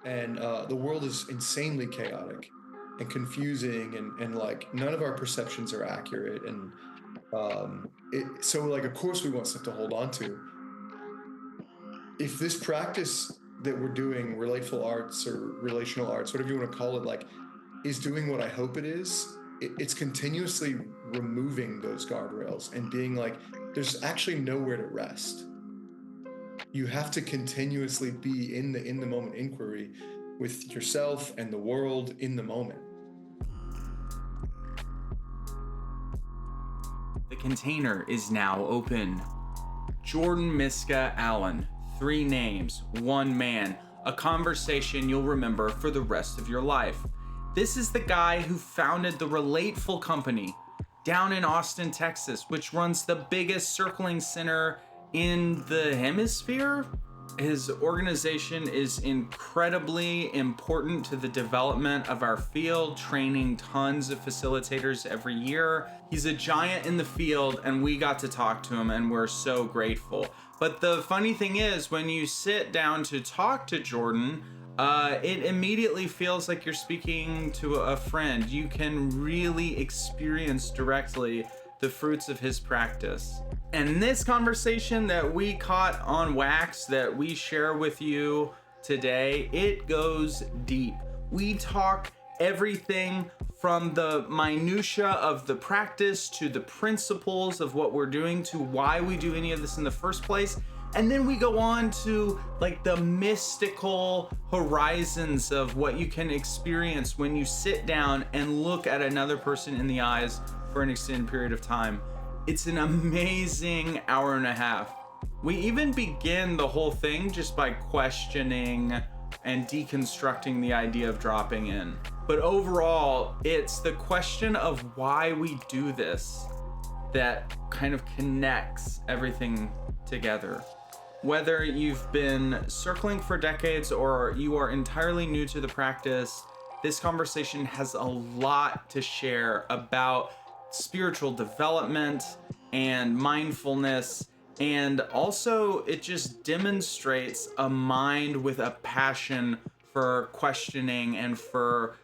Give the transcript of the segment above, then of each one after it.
and the world is insanely chaotic and confusing, and like none of our perceptions are accurate, and so like of course we want stuff to hold on to. If this practice that we're doing, relateful arts or relational arts, whatever you want to call it, like is doing what I hope it is, it's continuously removing those guardrails and being like, there's actually nowhere to rest. You have to continuously be in the moment inquiry with yourself and the world in the moment. The container is now open. Jordan Myska Allen, 3 names, 1 man, a conversation you'll remember for the rest of your life. This is the guy who founded the Relateful Company down in Austin, Texas, which runs the biggest circling center in the hemisphere. His organization is incredibly important to the development of our field, training tons of facilitators every year. He's a giant in the field, and we got to talk to him, and we're so grateful. But the funny thing is, when you sit down to talk to Jordan, it immediately feels like you're speaking to a friend. You can really experience directly the fruits of his practice. And this conversation that we caught on wax that we share with you today, it goes deep. We talk everything from the minutia of the practice to the principles of what we're doing to why we do any of this in the first place. And then we go on to like the mystical horizons of what you can experience when you sit down and look at another person in the eyes for an extended period of time. It's an amazing hour and a half. We even begin the whole thing just by questioning and deconstructing the idea of dropping in. But overall, it's the question of why we do this that kind of connects everything together. Whether you've been circling for decades or you are entirely new to the practice, this conversation has a lot to share about spiritual development and mindfulness, and also it just demonstrates a mind with a passion for questioning and for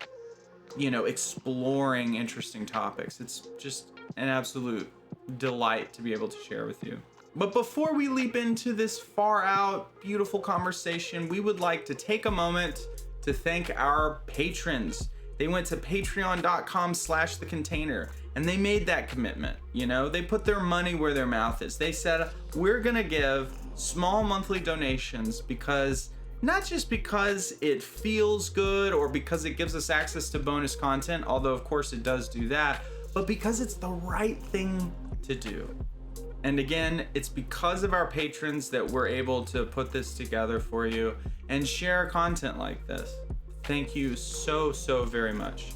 exploring interesting topics. It's just an absolute delight to be able to share with you. But before we leap into this far out beautiful conversation, we would like to take a moment to thank our patrons. They went to patreon.com/thecontainer and they made that commitment. They put their money where their mouth is. They said, we're gonna give small monthly donations because not just because it feels good or because it gives us access to bonus content, although of course it does do that, but because it's the right thing to do. And again, it's because of our patrons that we're able to put this together for you and share content like this. Thank you so, so very much.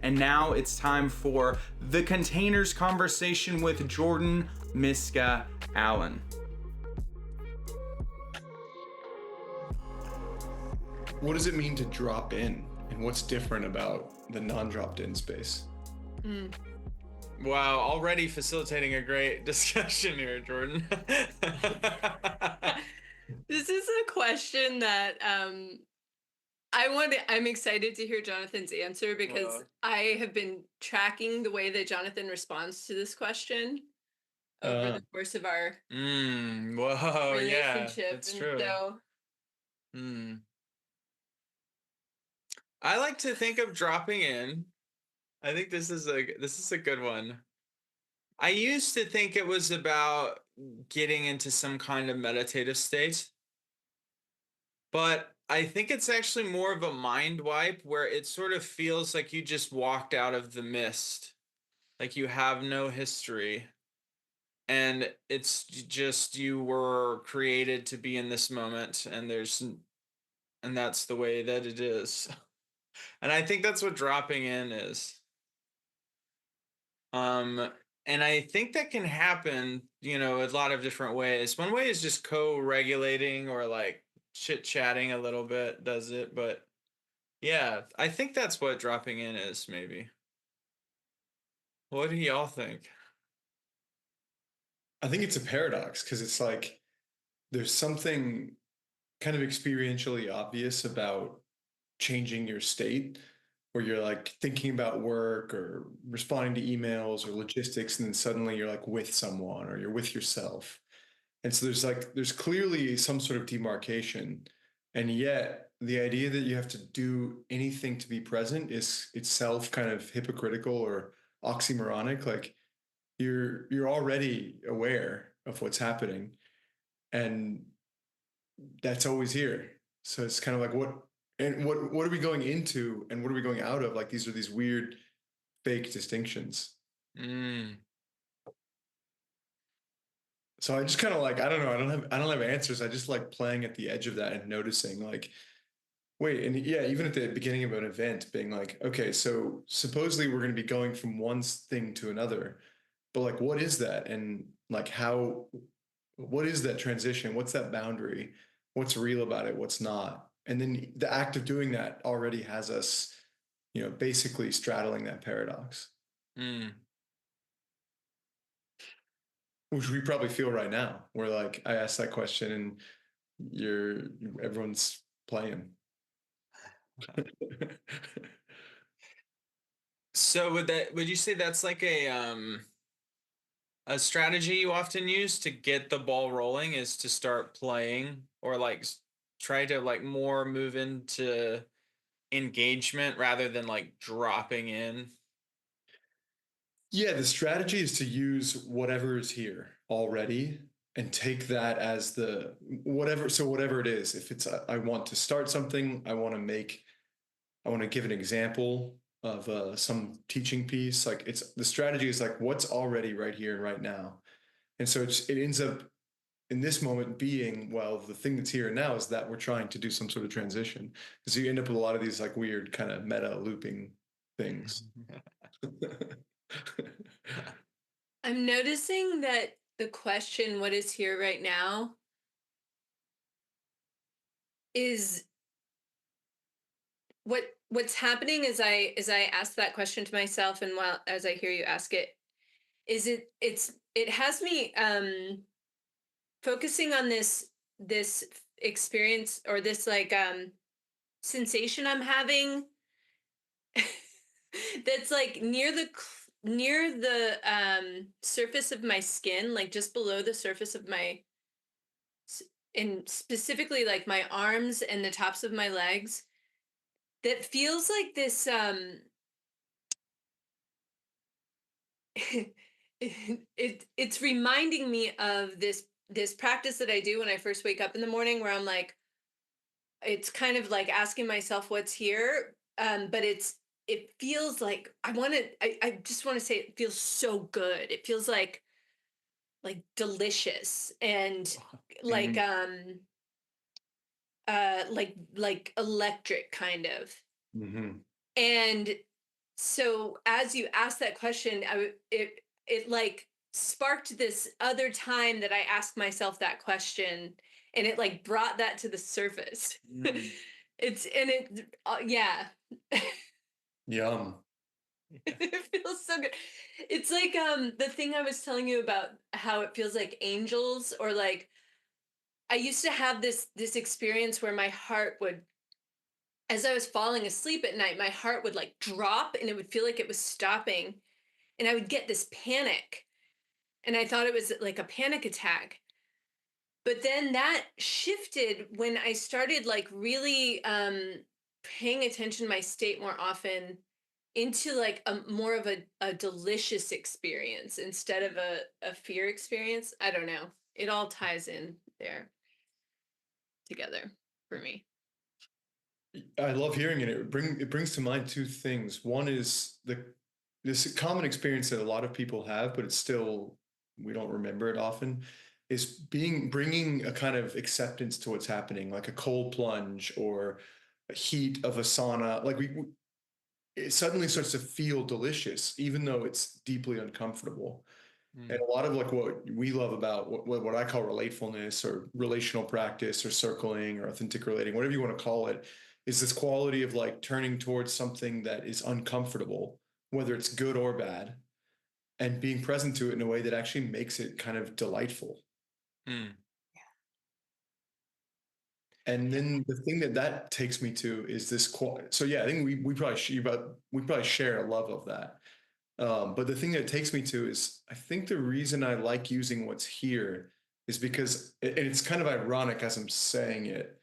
And now it's time for the Container's conversation with Jordan Myska Allen. What does it mean to drop in, and what's different about the non-dropped in space? Wow, already facilitating a great discussion here, Jordan. This is a question that I'm excited to hear Jonathan's answer because I have been tracking the way that Jonathan responds to this question over the course of our whoa, relationship. Yeah, that's true. So, I like to think of dropping in. I think this is a good one. I used to think it was about getting into some kind of meditative state, but I think it's actually more of a mind wipe where it sort of feels like you just walked out of the mist, like you have no history, and it's just you were created to be in this moment, and that's the way that it is. And I think that's what dropping in is. And I think that can happen, a lot of different ways. One way is just co-regulating or like chit-chatting a little bit does it, but yeah, I think that's what dropping in is, maybe. What do y'all think? I think it's a paradox because it's like there's something kind of experientially obvious about changing your state, where you're like thinking about work or responding to emails or logistics, and then suddenly you're like with someone or you're with yourself. And so there's clearly some sort of demarcation. And yet the idea that you have to do anything to be present is itself kind of hypocritical or oxymoronic. Like you're already aware of what's happening, and that's always here. So it's kind of like what are we going into and what are we going out of? Like these are these weird fake distinctions. Mm. So I just kind of like, I don't know, I don't have answers. I just like playing at the edge of that and noticing like, wait, and yeah, even at the beginning of an event, being like, okay, so supposedly we're going to be going from one thing to another, but like, what is that? And like, what is that transition? What's that boundary? What's real about it? What's not? And then the act of doing that already has us, basically straddling that paradox, Mm. which we probably feel right now. Where like, I asked that question and you're, everyone's playing. So would you say that's like a strategy you often use to get the ball rolling is to start playing or like try to like more move into engagement rather than like dropping in? Yeah, the strategy is to use whatever is here already and take that as the whatever. So whatever it is, if it's I want to start something, I want to give an example of some teaching piece. Like it's the strategy is like what's already right here and right now, and so it ends up in this moment being, well, the thing that's here and now is that we're trying to do some sort of transition. So you end up with a lot of these like weird kind of meta looping things. I'm noticing that the question, what is here right now, is what's happening as I ask that question to myself, and while as I hear you ask it, is it has me focusing on this experience, or this like sensation I'm having that's like near the surface of my skin, like just below the surface of my and specifically like my arms and the tops of my legs, that feels like this it's reminding me of this practice that I do when I first wake up in the morning, where I'm like, it's kind of like asking myself what's here, but it feels like I just want to say it feels so good. It feels like delicious and like Mhm. like electric kind of. Hmm. And so as you asked that question, it like sparked this other time that I asked myself that question, and it like brought that to the surface. Mm. It's and it yeah. Yum. Yeah. It feels so good. It's like the thing I was telling you about, how it feels like angels, or like I used to have this experience where my heart would, as I was falling asleep at night, my heart would like drop and it would feel like it was stopping, and I would get this panic, and I thought it was like a panic attack. But then that shifted when I started like really paying attention to my state more often, into like a more of a delicious experience instead of a fear experience. I don't know. It all ties in there together for me. I love hearing it. It brings to mind two things. One is this common experience that a lot of people have, but it's still we don't remember it often, is bringing a kind of acceptance to what's happening, like a cold plunge or a heat of a sauna. Like it suddenly starts to feel delicious, even though it's deeply uncomfortable. And Mm. a lot of like what we love about what I call relatefulness or relational practice or circling or authentic relating, whatever you want to call it, is this quality of like turning towards something that is uncomfortable, whether it's good or bad, and being present to it in a way that actually makes it kind of delightful. Mm. And then the thing that takes me to is this so yeah, I think we probably share a love of that. But the thing that takes me to is I think the reason I like using what's here is because and it's kind of ironic as I'm saying it.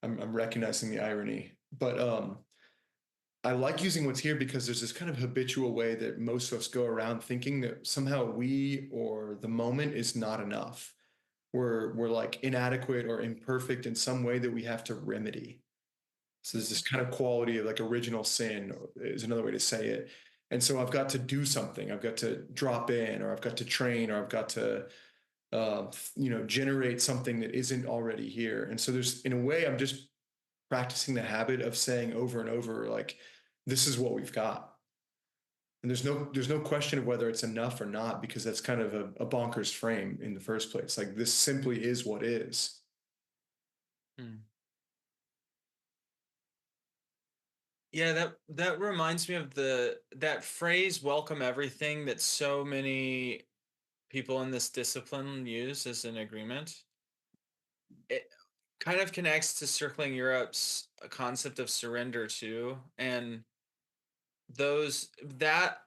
I'm recognizing the irony, but I like using what's here because there's this kind of habitual way that most of us go around thinking that somehow we or the moment is not enough. We're like inadequate or imperfect in some way that we have to remedy. So there's this kind of quality of like original sin is another way to say it. And so I've got to do something. I've got to drop in, or I've got to train, or I've got to, generate something that isn't already here. And so there's, in a way, I'm just practicing the habit of saying over and over, like, this is what we've got. And there's no question of whether it's enough or not, because that's kind of a bonkers frame in the first place. Like this simply is what is. Hmm. Yeah, that reminds me of that phrase "welcome everything" that so many people in this discipline use as an agreement. It kind of connects to Circling Europe's concept of surrender too, and those that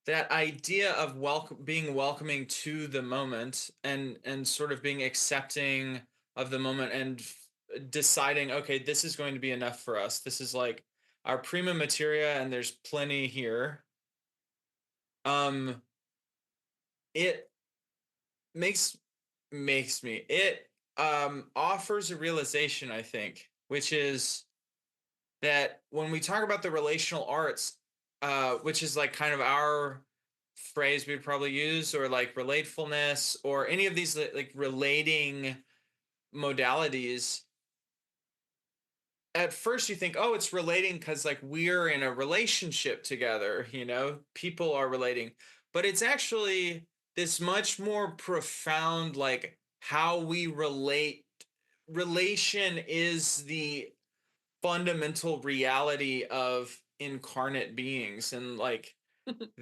idea of being welcoming to the moment, and sort of being accepting of the moment, and deciding, okay, this is going to be enough for us. This is like our prima materia, and there's plenty here. Um, it makes makes me it offers a realization, I think, which is that when we talk about the relational arts, which is like kind of our phrase we'd probably use, or like relatefulness, or any of these like relating modalities, at first you think, oh, it's relating because like we're in a relationship together, people are relating. But it's actually this much more profound, like how we relate. Relation is the fundamental reality of incarnate beings, and like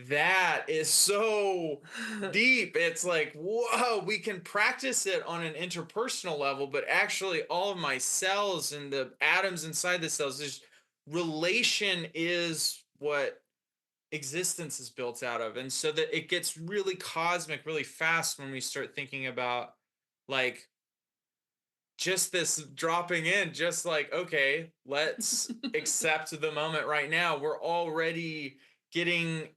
that is so deep. It's like, whoa, we can practice it on an interpersonal level, but actually all of my cells and the atoms inside the cells, is relation is what existence is built out of. And so that it gets really cosmic really fast when we start thinking about like just this dropping in, just like, okay, let's accept the moment right now. We're already getting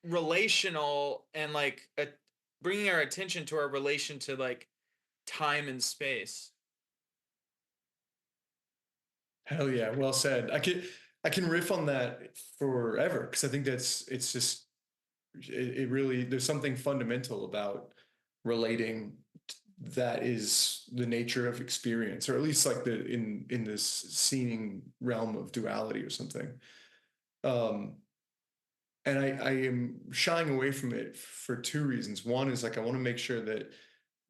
relational, and like bringing our attention to our relation to like time and space. Hell yeah, well said. I can riff on that forever because I think it's just it really there's something fundamental about relating that is the nature of experience, or at least like the in this seeming realm of duality or something. Um, and I am shying away from it for two reasons. One is like I want to make sure that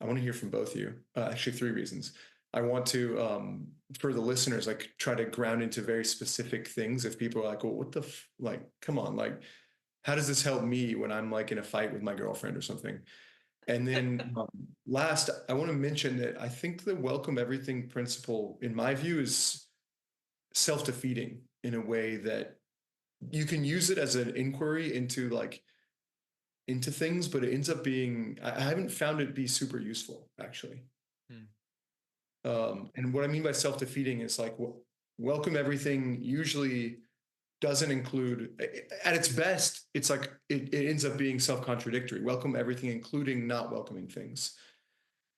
I want to hear from both of you. Actually, three reasons. I want to, for the listeners, like try to ground into very specific things. If people are like, "Well, what the like? Come on, like, how does this help me when I'm like in a fight with my girlfriend or something?" And then last, I want to mention that I think the welcome everything principle, in my view, is self-defeating in a way that you can use it as an inquiry into like into things, but it ends up being I haven't found it be super useful actually. Hmm. And what I mean by self-defeating is like welcome everything usually doesn't include at its best it's like it ends up being self-contradictory. Welcome everything including not welcoming things.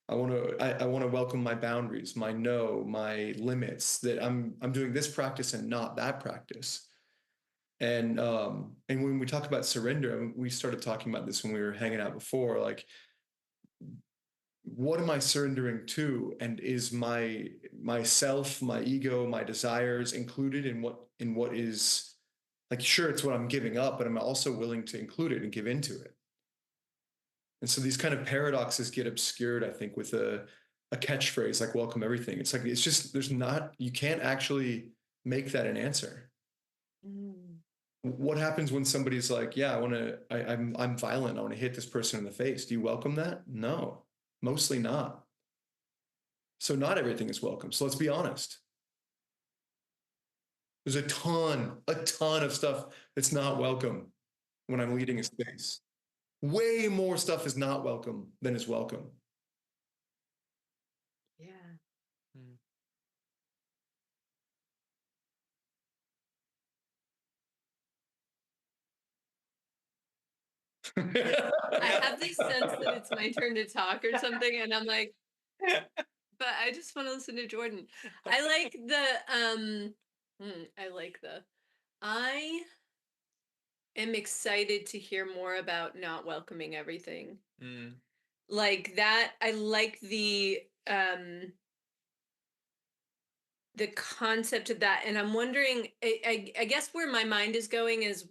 I want to welcome my boundaries, my no, my limits, that I'm doing this practice and not that practice. And when we talk about surrender, I mean, we started talking about this when we were hanging out before, like what am I surrendering to? And is my myself, my ego, my desires included in what is like, sure, it's what I'm giving up, but I'm also willing to include it and give into it. And so these kind of paradoxes get obscured, I think, with a catchphrase like welcome everything. It's like it's just there's not you can't actually make that an answer. Mm. What happens when somebody's like, yeah, I'm violent, I want to hit this person in the face. Do you welcome that? No. Mostly not. So not everything is welcome. So let's be honest. There's a ton of stuff that's not welcome when I'm leading a space. Way more stuff is not welcome than is welcome. Yeah. Mm. I have this sense that it's my turn to talk or something, and I'm like, but I just want to listen to Jordan. I like I like the I am excited to hear more about not welcoming everything. Mm. Like that, I like the concept of that. And I'm wondering, I guess where my mind is going is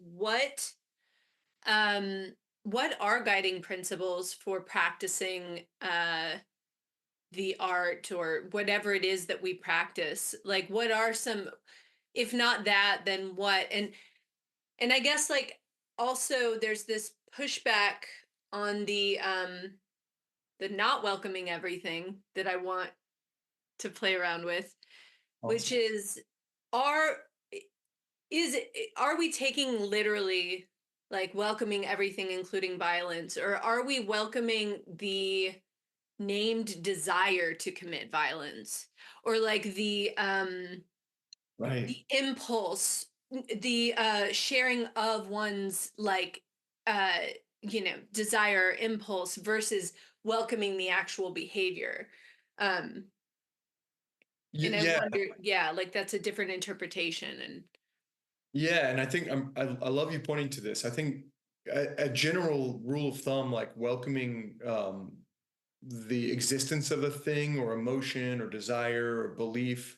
um what are guiding principles for practicing the art or whatever it is that we practice? Like what are some, if not that, then what? And I guess like also there's this pushback on the not welcoming everything that I want to play around with, which Awesome. is, are are we taking literally like welcoming everything including violence, or are we welcoming the named desire to commit violence, or like Right. the impulse, the sharing of one's like uh desire, impulse, versus welcoming the actual behavior. um and I Yeah. wonder, yeah, like that's a different interpretation. And Yeah. And I think I love you pointing to this. I think a general rule of thumb, like welcoming the existence of a thing or emotion or desire or belief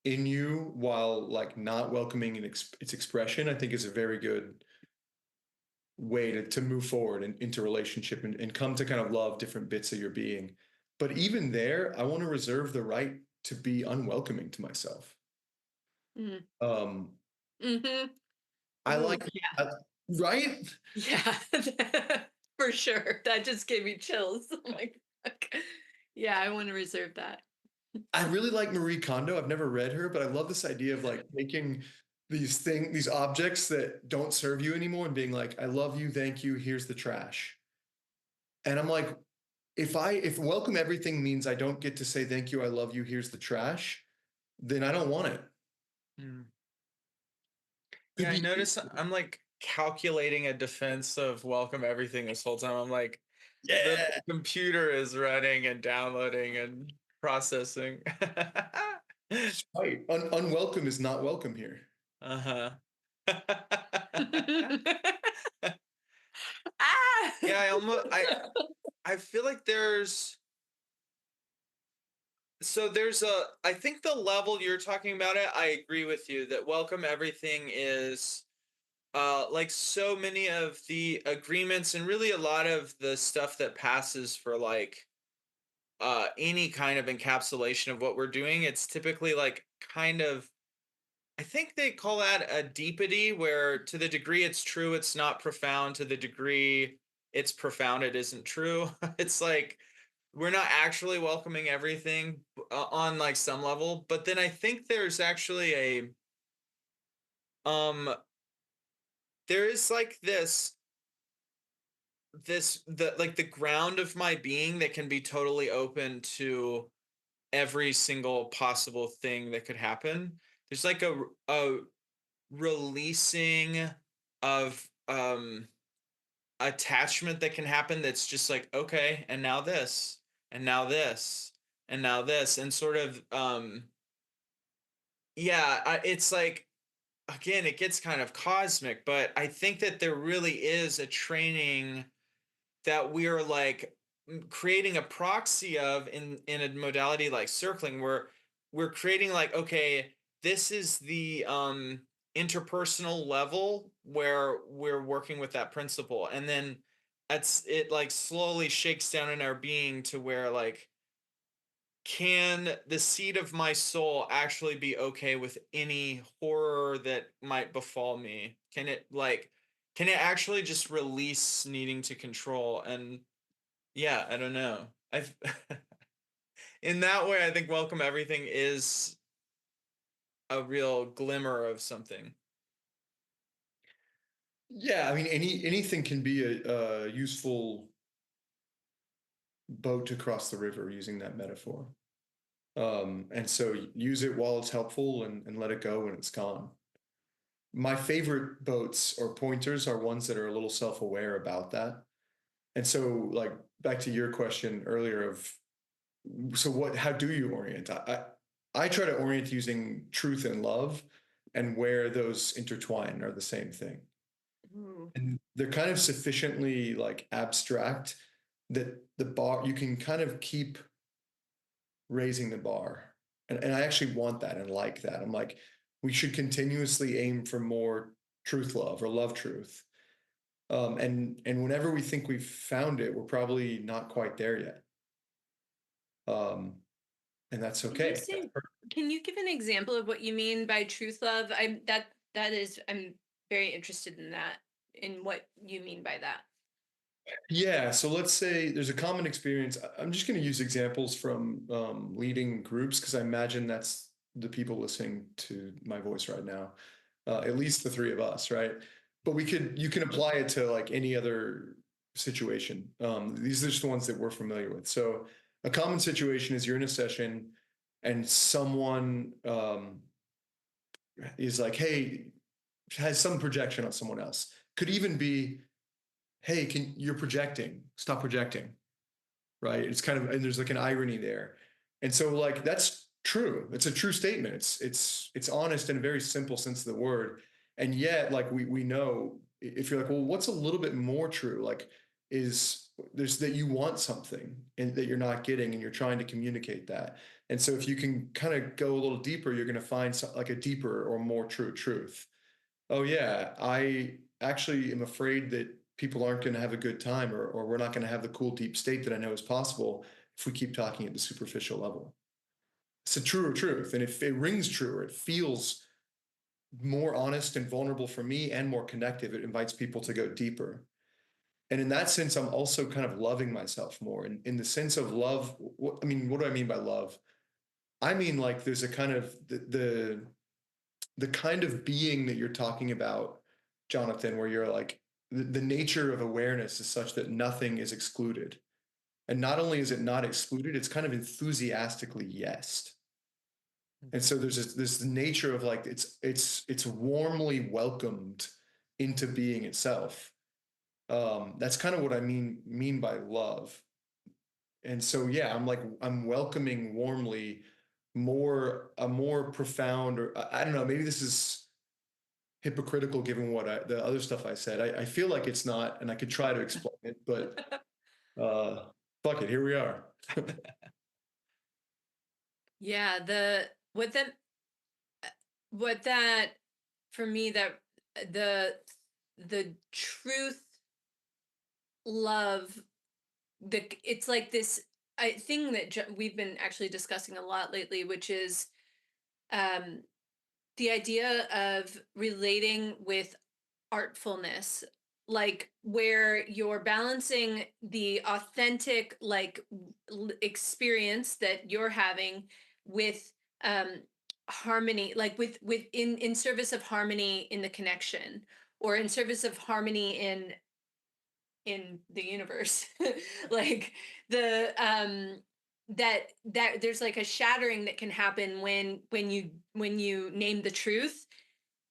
in you while like not welcoming its expression, I think is a very good way to move forward into relationship and come to kind of love different bits of your being. But even there, I want to reserve the right to be unwelcoming to myself. mm, Um, hmm, I ooh, like, yeah, I, right? yeah. For sure, that just gave me chills. Oh my god. Yeah, I want to reserve that. I really like Marie Kondo. I've never read her, but I love this idea of like taking these objects that don't serve you anymore and being like, I love you, thank you, here's the trash. And I'm like, if welcome everything means I don't get to say thank you, I love you, here's the trash, then I don't want it. Mm. To Yeah, I be notice I'm like calculating a defense of welcome everything this whole time. I'm like, the yeah, computer is running and downloading and processing. right. Unwelcome is not welcome here. Uh-huh. Ah. Yeah, I feel like there's I think the level you're talking about it, I agree with you that welcome everything is like so many of the agreements and really a lot of the stuff that passes for like any kind of encapsulation of what we're doing. It's typically like kind of, I think they call that a deepity, where to the degree it's true, it's not profound. To the degree it's profound, it isn't true. It's like we're not actually welcoming everything on like some level. But then I think there's actually a um there is like the like the ground of my being that can be totally open to every single possible thing that could happen. There's like a releasing of attachment that can happen that's just like, okay, and now this, and now this, and now this, and sort of yeah, it's like, again, it gets kind of cosmic, but I think that there really is a training that we're like creating a proxy of in a modality like circling, where we're creating like, okay, this is the interpersonal level where we're working with that principle, and then it like slowly shakes down in our being to where like, can the seed of my soul actually be okay with any horror that might befall me? Can it actually just release needing to control? And yeah, I don't know. I in that way, I think welcome everything is a real glimmer of something. Yeah, I mean, anything can be a useful boat to cross the river using that metaphor. And so use it while it's helpful and let it go when it's gone. My favorite boats or pointers are ones that are a little self-aware about that. And so, like, back to your question earlier of, so how do you orient? I try to orient using truth and love, and where those intertwine are the same thing. Ooh. And they're kind of sufficiently like abstract that the bar, you can kind of keep raising the bar. And I actually want that and like that. I'm like, we should continuously aim for more truth love or love truth. And whenever we think we've found it, we're probably not quite there yet. Um, and that's Can you okay. say, can you give an example of what you mean by truth love? I'm very interested in that, in what you mean by that. Yeah, so let's say there's a common experience. I'm just going to use examples from leading groups because I imagine that's the people listening to my voice right now, at least the three of us, right? But you can apply it to like any other situation. These are just the ones that we're familiar with. So a common situation is you're in a session and someone is like, hey, has some projection on someone else. Could even be, hey, you're projecting, stop projecting, right? It's kind of, and there's like an irony there. And so like that's true. It's a true statement. It's honest in a very simple sense of the word. And yet like we know, if you're like, well, what's a little bit more true? Like is there's that you want something and that you're not getting and you're trying to communicate that. And so if you can kind of go a little deeper, you're going to find like a deeper or more true truth. Oh yeah, I actually am afraid that people aren't going to have a good time, or we're not going to have the cool deep state that I know is possible if we keep talking at the superficial level. It's a truer truth, and if it rings truer, it feels more honest and vulnerable for me and more connective. It invites people to go deeper. And in that sense, I'm also kind of loving myself more. And in the sense of love, I mean, what do I mean by love? I mean, like there's a kind of the kind of being that you're talking about, Jonathan, where you're like, the nature of awareness is such that nothing is excluded. And not only is it not excluded, it's kind of enthusiastically yes. And so there's this nature of like it's warmly welcomed into being itself. That's kind of what I mean by love. And so yeah, I'm welcoming warmly a more profound, or I don't know, maybe this is hypocritical given the other stuff I said. I feel like it's not, and I could try to explain it, but uh, fuck it, here we are. Yeah, what that for me, that the the truth love, it's like this thing that we've been actually discussing a lot lately, which is um the idea of relating with artfulness, like where you're balancing the authentic, like experience that you're having with um harmony, like with in service of harmony in the connection, or in service of harmony in the universe. Like the that there's like a shattering that can happen when you name the truth,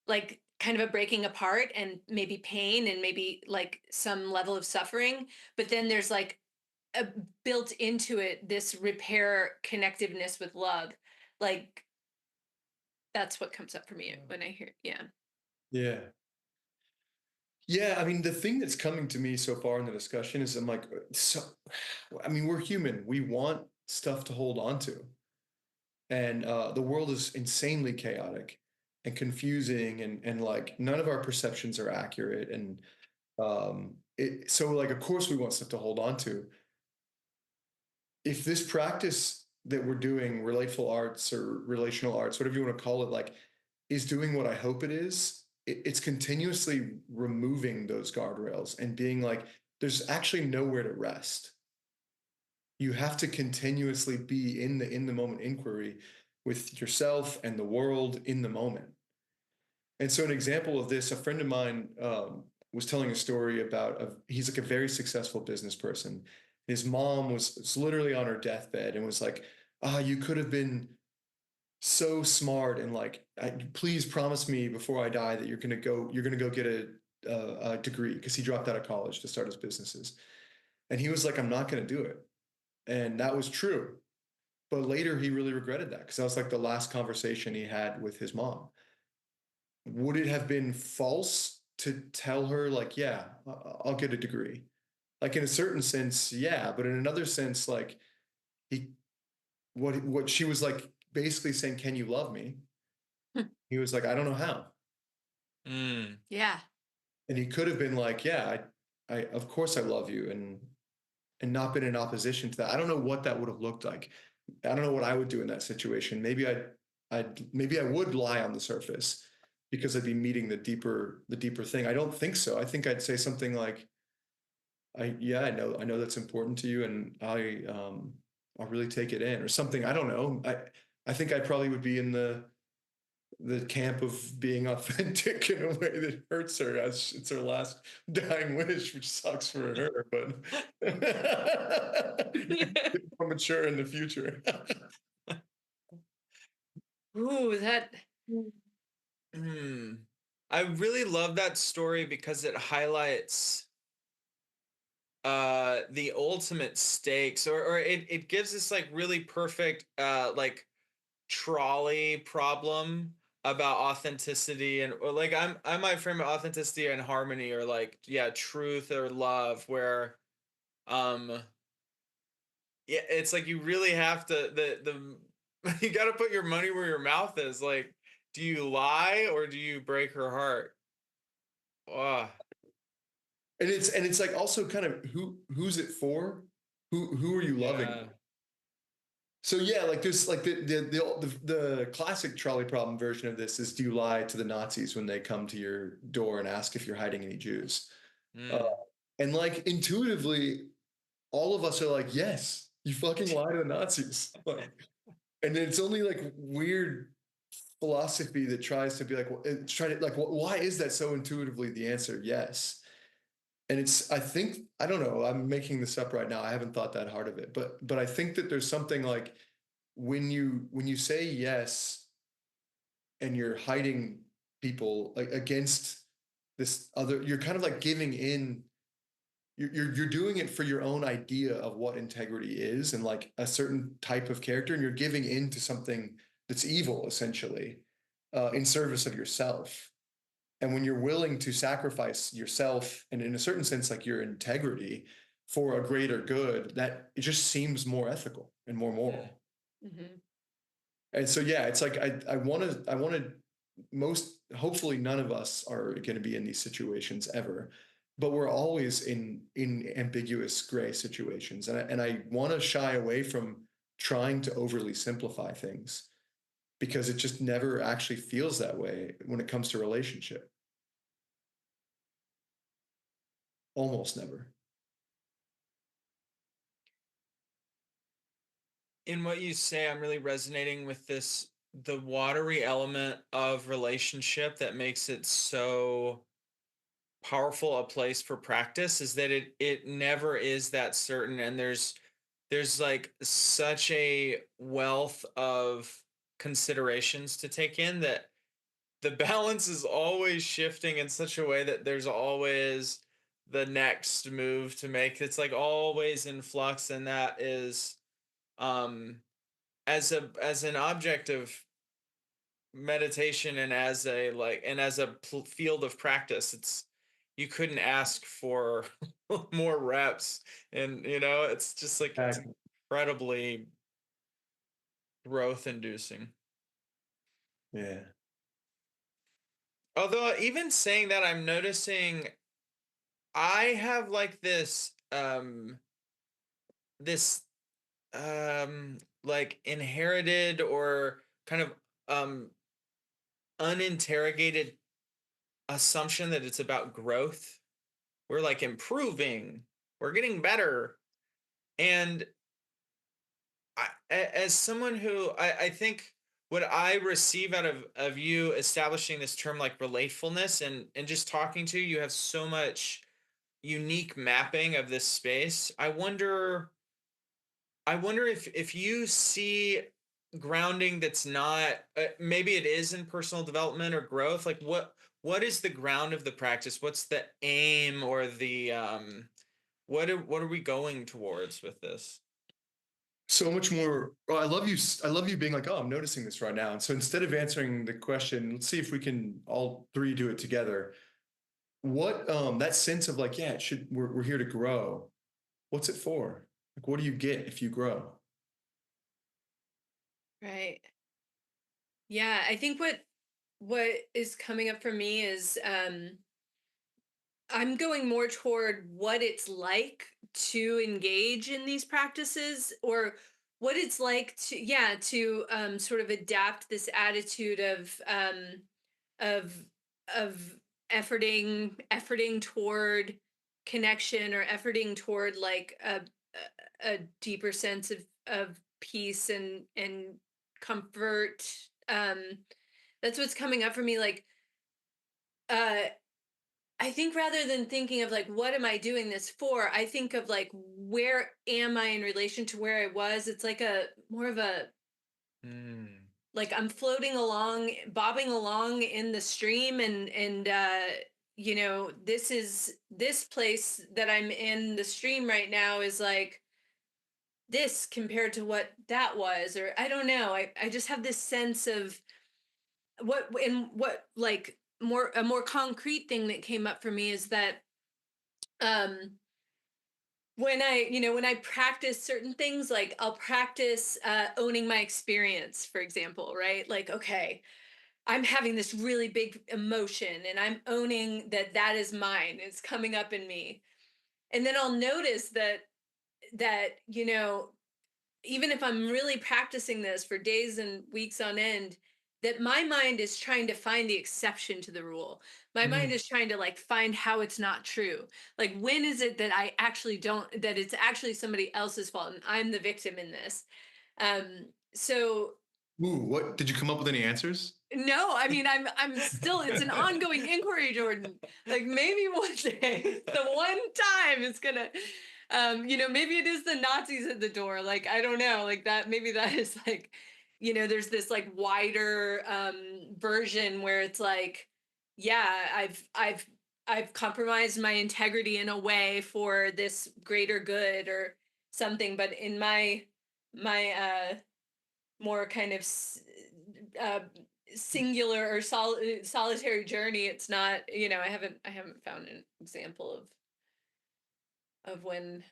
like kind of a breaking apart and maybe pain and maybe like some level of suffering, but then there's like a built into it this repair connectiveness with love. Like that's what comes up for me when I hear, yeah. Yeah. Yeah, I mean, the thing that's coming to me so far in the discussion is I'm like, so, I mean, we're human. We want stuff to hold on to. And the world is insanely chaotic and confusing, and like none of our perceptions are accurate. And so like, of course, we want stuff to hold on to. If this practice that we're doing, relateful arts or relational arts, whatever you want to call it, like, is doing what I hope it is, it's continuously removing those guardrails and being like, there's actually nowhere to rest. You have to continuously be in the moment inquiry with yourself and the world in the moment. And so, an example of this, a friend of mine was telling a story about he's like a very successful business person. His mom was literally on her deathbed and was like, "Ah, you could have been so smart and like, please promise me before I die that you're gonna go get a degree," because he dropped out of college to start his businesses. And he was like, "I'm not gonna do it," and that was true. But later, he really regretted that because that was like the last conversation he had with his mom. Would it have been false to tell her like, "Yeah, I'll get a degree"? Like in a certain sense, yeah, but in another sense, like he what she was like basically saying, "Can you love me?" He was like, "I don't know how." Mm. Yeah. And he could have been like, "Yeah, I of course I love you," and not been in opposition to that. I don't know what that would have looked like. I don't know what I would do in that situation. Maybe I would lie on the surface because I'd be meeting the deeper thing. I don't think so. I think I'd say something like, I know that's important to you, and I'll really take it in, or something. I don't know. I think I probably would be in the camp of being authentic in a way that hurts her, as it's her last dying wish, which sucks for her, but more mature in the future. Ooh, that. Mm. I really love that story because it highlights the ultimate stakes, or it gives this like really perfect like trolley problem about authenticity, and or like I might frame it authenticity and harmony, or like, yeah, truth or love, where um yeah, it's like you really have to the you got to put your money where your mouth is. Like, do you lie or do you break her heart? Oh, And it's like also kind of who's it for? Who are you loving? yeah. So yeah, like there's like the classic trolley problem version of this is, do you lie to the Nazis when they come to your door and ask if you're hiding any Jews? Uh, Mm. and like intuitively, all of us are like, yes, you fucking lie to the Nazis. Like, and then it's only like weird philosophy that tries to be like, well, it's trying to like, why is that so intuitively the answer? Yes. And I think, I don't know, I'm making this up right now. I haven't thought that hard of it, but I think that there's something like when you say yes and you're hiding people like against this other, you're kind of like giving in. You're doing it for your own idea of what integrity is and like a certain type of character, and you're giving in to something that's evil essentially, in service of yourself. And when you're willing to sacrifice yourself and in a certain sense like your integrity for a greater good, that it just seems more ethical and more Mm. moral. Mhm. And so yeah, it's like I want to most hopefully none of us are going to be in these situations ever, but we're always in ambiguous gray situations, and I want to shy away from trying to overly simplify things because it just never actually feels that way when it comes to relationship. Almost never. In what you say, I'm really resonating with this, the watery element of relationship that makes it so powerful a place for practice, is that it never is that certain, and there's like such a wealth of considerations to take in, that the balance is always shifting in such a way that there's always the next move to make. It's like always in flux, and that is, um as an object of meditation, and as a like, and as a field of practice, it's, you couldn't ask for more reps, and it's just like, it's Exactly. incredibly growth inducing. Yeah. Although, even saying that, I'm noticing I have like this like inherited, or kind of um uninterrogated assumption that it's about growth. We're like improving, we're getting better. And as someone who I think what I receive out of you establishing this term like relatefulness and just talking to you, you have so much unique mapping of this space. I wonder if you see grounding that's not maybe it is in personal development or growth. Like what is the ground of the practice? What's the aim or the what are we going towards with this? So much more. Oh, I love you. I love you being like, oh, I'm noticing this right now. And so instead of answering the question, let's see if we can all three do it together. What that sense of like, yeah, it should. We're here to grow. What's it for? Like, what do you get if you grow? Right. Yeah, I think what is coming up for me is I'm going more toward what it's like to engage in these practices, or what it's like to, yeah, to sort of adapt this attitude of of efforting toward connection, or efforting toward like a deeper sense of peace and comfort. um that's what's coming up for me, like uh I think rather than thinking of like, what am I doing this for? I think of like, where am I in relation to where I was? It's like a more of a, Mm. like I'm floating along, bobbing along in the stream, and this place that I'm in the stream right now is like this compared to what that was, or I don't know. I just have this sense of what like more a more concrete thing that came up for me is that um when I practice certain things, like I'll practice owning my experience, for example, right? Like, okay, I'm having this really big emotion and I'm owning that that is mine, it's coming up in me. And then I'll notice that even if I'm really practicing this for days and weeks on end, that my mind is trying to find the exception to the rule. My mind Mm. is trying to like find how it's not true. Like, when is it that I actually don't, that it's actually somebody else's fault and I'm the victim in this? So Ooh, what did you come up with any answers? no, I mean, I'm still, it's an ongoing inquiry, Jordan. Like, maybe one day, the one time it's gonna maybe it is the Nazis at the door. Like, I don't know, like that, maybe that is like, there's this like wider version where it's like, yeah, I've compromised my integrity in a way for this greater good or something, but in my more kind of uh, singular or solitary journey, it's not, I haven't found an example of when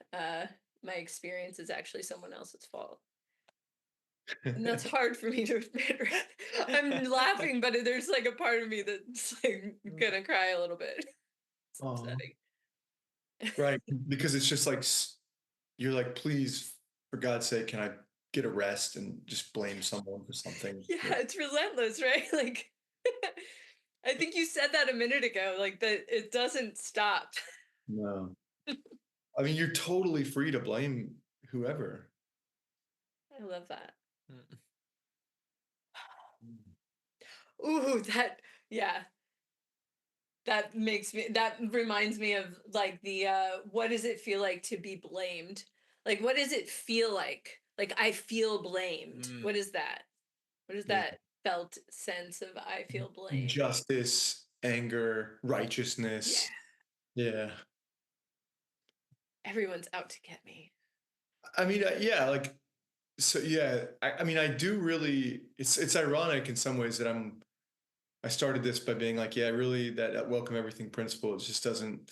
my experience is actually someone else's fault, and that's hard for me to admit. Right? I'm laughing, but there's like a part of me that's like gonna cry a little bit. It's Oh, upsetting. right. Because it's just like you're like, please, for God's sake, can I get a rest and just blame someone for something? Yeah, it's relentless, right? Like, I think you said that a minute ago, like that it doesn't stop. No. I mean, you're totally free to blame whoever. I love that. Mm. Ooh, yeah, that reminds me of like the what does it feel like to be blamed? Like, what does it feel like? Like, I feel blamed. Mm. What is that? What is Yeah. that felt sense of I feel blamed? Justice, anger, Yeah, righteousness. Yeah. everyone's out to get me. I mean, yeah, like, so yeah, I mean, I do really, it's ironic in some ways that I started this by being like, yeah, really that welcome everything principle, it just doesn't,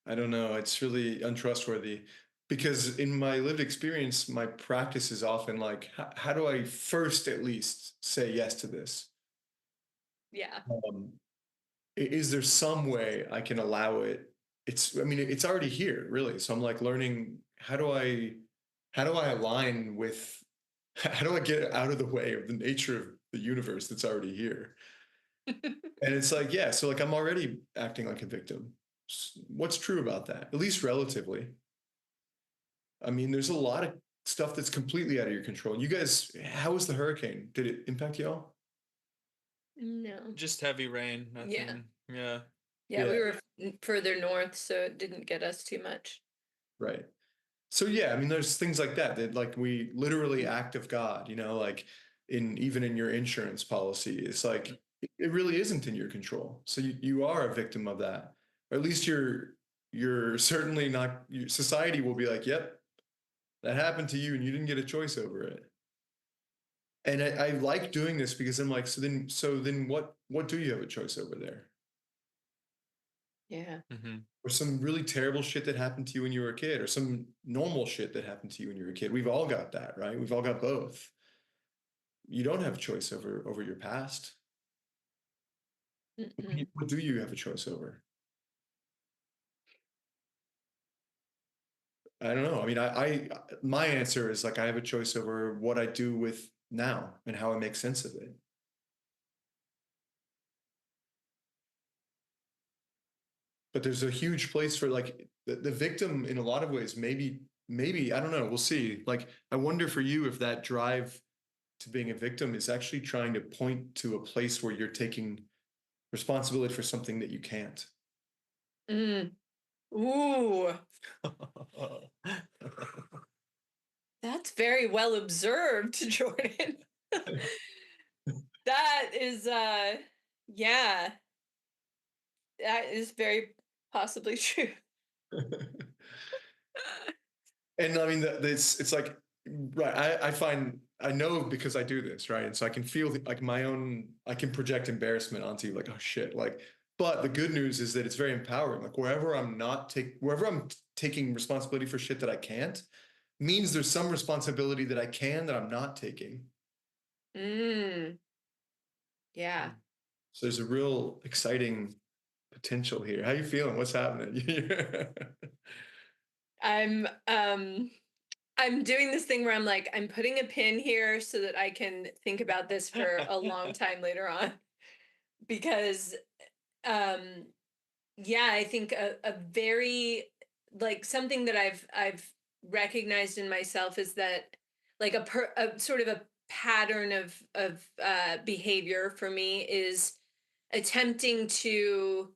I don't know, it's really untrustworthy because in my lived experience, my practice is often like, how do I first at least say yes to this? Yeah. Um, is there some way I can allow it? I mean, it's already here, really. So I'm like learning how do I align with, how do I get out of the way of the nature of the universe that's already here? And it's like, yeah, so like I'm already acting like a victim. What's true about that? At least relatively. I mean, there's a lot of stuff that's completely out of your control. You guys, how was the hurricane? Did it impact y'all? No. Just heavy rain, Yeah. nothing. Yeah. Yeah, we Yeah. were further north, so it didn't get us too much. Right. So yeah, I mean, there's things like that like we literally act of God, you know, like even in your insurance policy, it's like it really isn't in your control. So you are a victim of that. Or at least you're certainly not. Society will be like, yep, that happened to you, and you didn't get a choice over it. And I like doing this because I'm like, so then what do you have a choice over there? Yeah. Mm-hmm. Or some really terrible shit that happened to you when you were a kid, or some normal shit that happened to you when you were a kid. We've all got that, right? We've all got both. You don't have a choice over your past. Mm-mm. What do you have a choice over? I don't know. I mean, I my answer is like I have a choice over what I do with now and how I make sense of it. But there's a huge place for like the victim in a lot of ways. Maybe I don't know. We'll see. Like I wonder for you if that drive to being a victim is actually trying to point to a place where you're taking responsibility for something that you can't. Mm. Ooh, that's very well observed, Jordan. That is yeah, that is very possibly true. And I mean, it's like, right. I find, I know because I do this, right? And so I can feel like my own, I can project embarrassment onto you, like, oh shit. Like, but the good news is that it's very empowering. Like, wherever I'm taking responsibility for shit that I can't, means there's some responsibility that I can that I'm not taking. Mm, yeah. So there's a real exciting potential here. How you feeling? What's happening? I'm I'm doing this thing where I'm like, I'm putting a pin here so that I can think about this for a long time later on. Because um yeah, I think a very like something that I've recognized in myself is that like a sort of a pattern of behavior for me is attempting to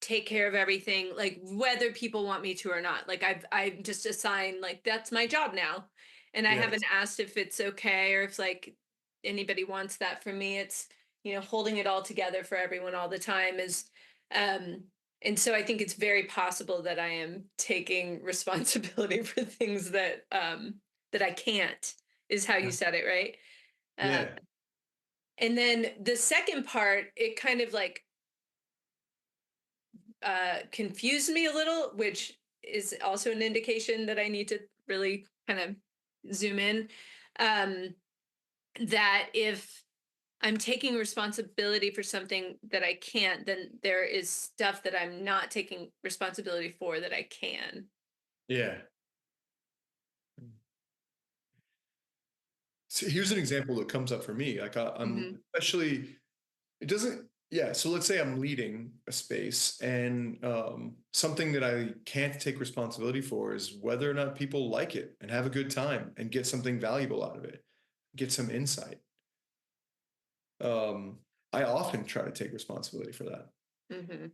take care of everything, like whether people want me to or not. Like I've just assigned like that's my job now, and I Yeah. haven't asked if it's okay or if like anybody wants that from me. It's holding it all together for everyone all the time is um and so I think it's very possible that I am taking responsibility for things that I can't, is how you said it, right? um Yeah. and then the second part, it kind of like confused me a little, which is also an indication that I need to really kind of zoom in. Um, that if I'm taking responsibility for something that I can't, then there is stuff that I'm not taking responsibility for that I can. Yeah. So here's an example that comes up for me. Like I'm Hmm. especially, it doesn't, yeah. So let's say I'm leading a space and something that I can't take responsibility for is whether or not people like it and have a good time and get something valuable out of it, get some insight. Um, I often try to take responsibility for that. Hmm.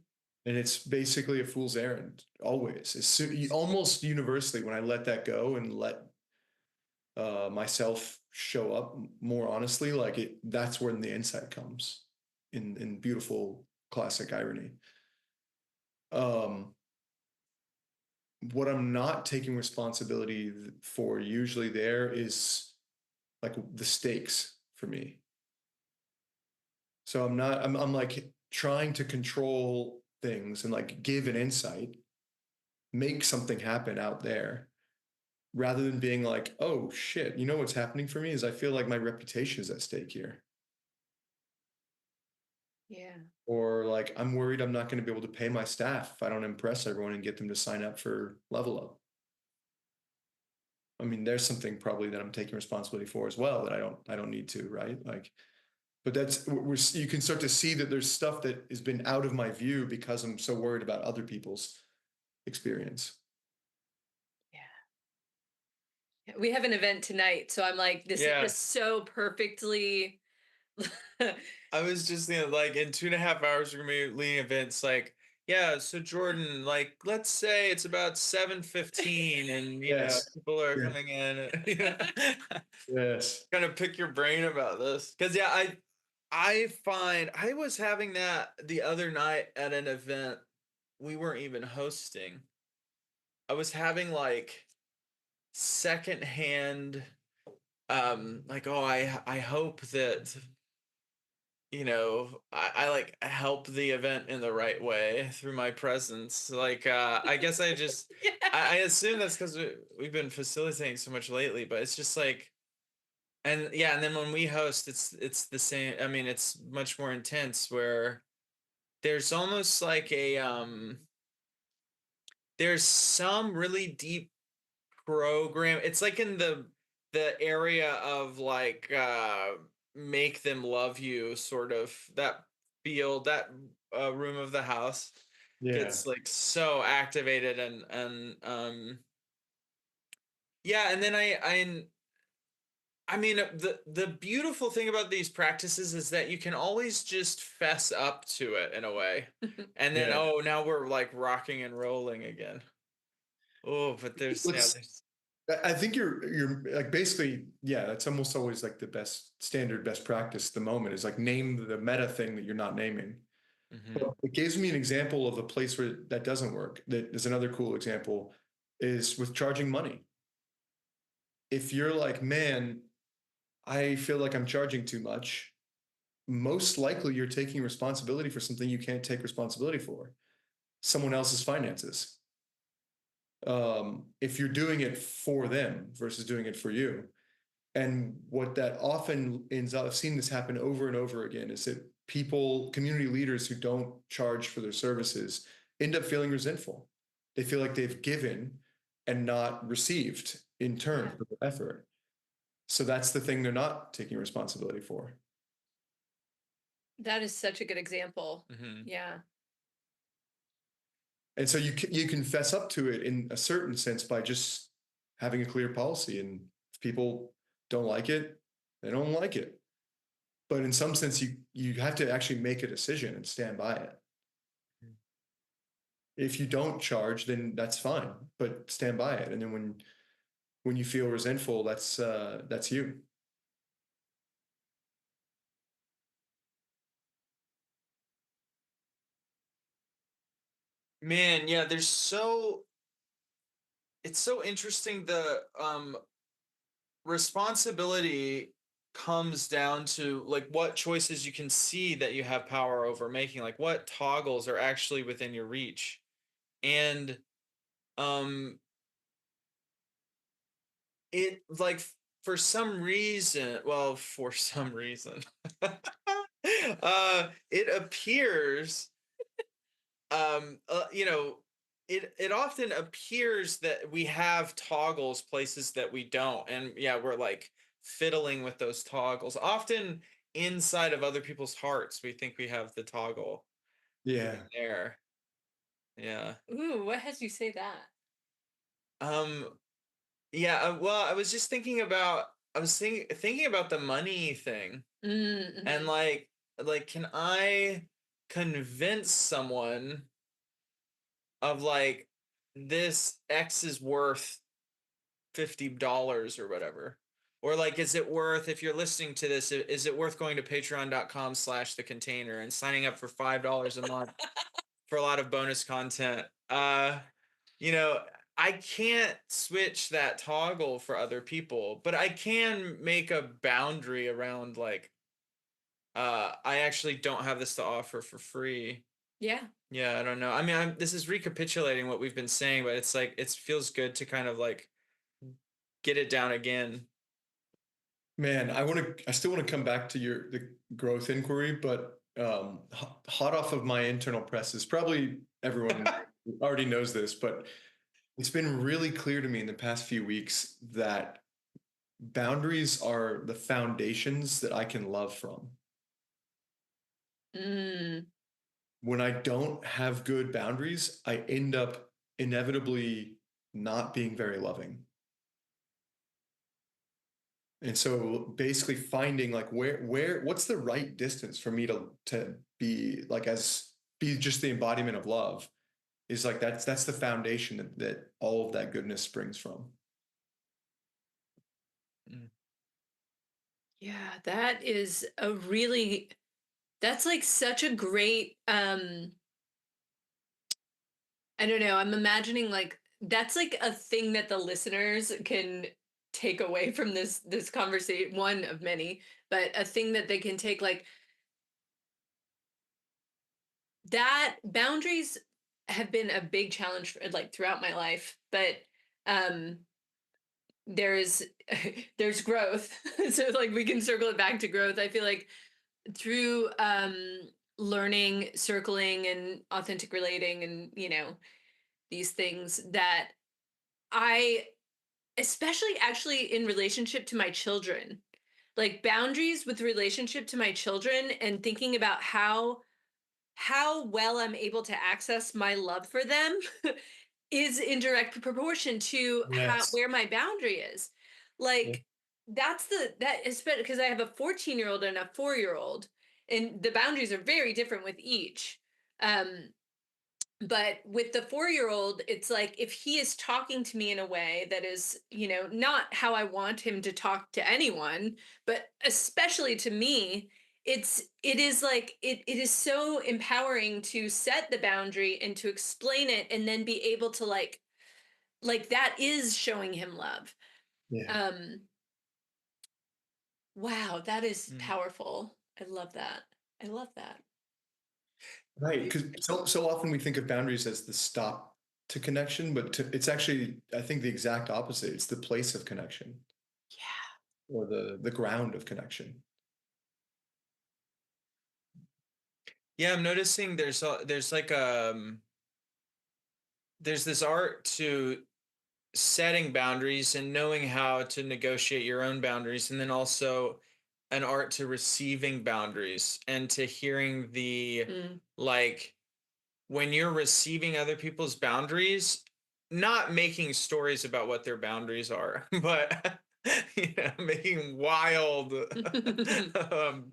And it's basically a fool's errand always. Almost universally, when I let that go and let myself show up more honestly, like that's when the insight comes in beautiful classic irony. um what I'm not taking responsibility for usually there is like the stakes for me. So I'm like trying to control things and like give an insight, make something happen out there, rather than being like, oh shit, you know what's happening for me is I feel like my reputation is at stake here. Yeah. Or like I'm worried I'm not going to be able to pay my staff if I don't impress everyone and get them to sign up for Level Up. I mean, there's something probably that I'm taking responsibility for as well that I don't need to, right? Like, but you can start to see that there's stuff that has been out of my view because I'm so worried about other people's experience. Yeah. We have an event tonight, so I'm like, this is Yeah. just so perfectly. I was just thinking, like, in 2.5 hours, we're gonna be leading events. Like, yeah, so Jordan, like, let's say it's about 7:15, and Yes. people are Yeah. coming in. And, Yes. kind of pick your brain about this, because yeah, I find I was having that the other night at an event we weren't even hosting. I was having like secondhand, like, oh, I hope that I like help the event in the right way through my presence. Like, I guess I just I Yeah. assume that's because we've been facilitating so much lately, but it's just like, and yeah, and then when we host, it's the same. I mean, it's much more intense where there's almost like there's some really deep program. It's like in the area of like make them love you, sort of that field, that room of the house Yeah. gets like so activated, and yeah, and then I mean, the beautiful thing about these practices is that you can always just fess up to it in a way, and then, Yeah. oh, now we're like rocking and rolling again. Oh, but Let's there's I think you're like basically, yeah, that's almost always like the best standard best practice at the moment is like name the meta thing that you're not naming. Mhm. But it gives me an example of a place where that doesn't work. That is another cool example is with charging money. If you're like, man, I feel like I'm charging too much, most likely you're taking responsibility for something you can't take responsibility for, someone else's finances. If you're doing it for them versus doing it for you. And what that often ends up, I've seen this happen over and over again, is that people, community leaders who don't charge for their services end up feeling resentful. They feel like they've given and not received in turn Yeah. for their effort. So that's the thing they're not taking responsibility for. That is such a good example. Mhm. Yeah. And so you can fess up to it in a certain sense by just having a clear policy. And if people don't like it, they don't like it. But in some sense, you have to actually make a decision and stand by it. If you don't charge, then that's fine, but stand by it. And then when you feel resentful, that's you. Man, yeah, it's so interesting. The responsibility comes down to like what choices you can see that you have power over making, like what toggles are actually within your reach. And um it like for some reason, well, for some reason, it appears, it often appears that we have toggles places that we don't, and yeah, we're like fiddling with those toggles often inside of other people's hearts. We think we have the toggle even Yeah. there. Yeah. Ooh, what has you say that? um yeah, well, I was just thinking about, I was thinking about the money thing, and Mm-hmm. like can I convince someone of like this X is worth $50 or whatever, or like, is it worth, if you're listening to this, is it worth going to patreon.com/the container and signing up for $5 a month for a lot of bonus content? You know, I can't switch that toggle for other people, but I can make a boundary around like, I actually don't have this to offer for free. Yeah. Yeah, I don't know. I mean, this is recapitulating what we've been saying, but it's like it feels good to kind of like get it down again. Man, I still want to come back to the growth inquiry, but hot off of my internal presses, probably everyone already knows this, but it's been really clear to me in the past few weeks that boundaries are the foundations that I can love from. Mm. When I don't have good boundaries, I end up inevitably not being very loving. And so basically finding like what's the right distance for me to be like be just the embodiment of love is like that's the foundation that all of that goodness springs from. Mm. Yeah, that is a really, that's like such a great, I don't know, I'm imagining like that's like a thing that the listeners can take away from this conversation, one of many, but a thing that they can take, like that boundaries have been a big challenge for, like throughout my life, but um there's there's growth. So like we can circle it back to growth. I feel like through learning circling and authentic relating and these things that I, especially actually in relationship to my children, like boundaries with relationship to my children and thinking about how well I'm able to access my love for them is in direct proportion to how Yes. where my boundary is. Yeah. Like that is because I have a 14-year-old and a 4-year-old, and the boundaries are very different with each. Um, but with the 4-year-old, it's like if he is talking to me in a way that is, not how I want him to talk to anyone, but especially to me, it is like it is so empowering to set the boundary and to explain it and then be able to like that is showing him love. Yeah. um wow, that is Mm. powerful. I love that. I love that. Right. Because so often we think of boundaries as the stop to connection, but it's actually, I think, the exact opposite. It's the place of connection Yeah. or the ground of connection. Yeah, I'm noticing there's like there's this art to setting boundaries and knowing how to negotiate your own boundaries, and then also an art to receiving boundaries and to hearing the, Mm. like, when you're receiving other people's boundaries, not making stories about what their boundaries are, but making wild um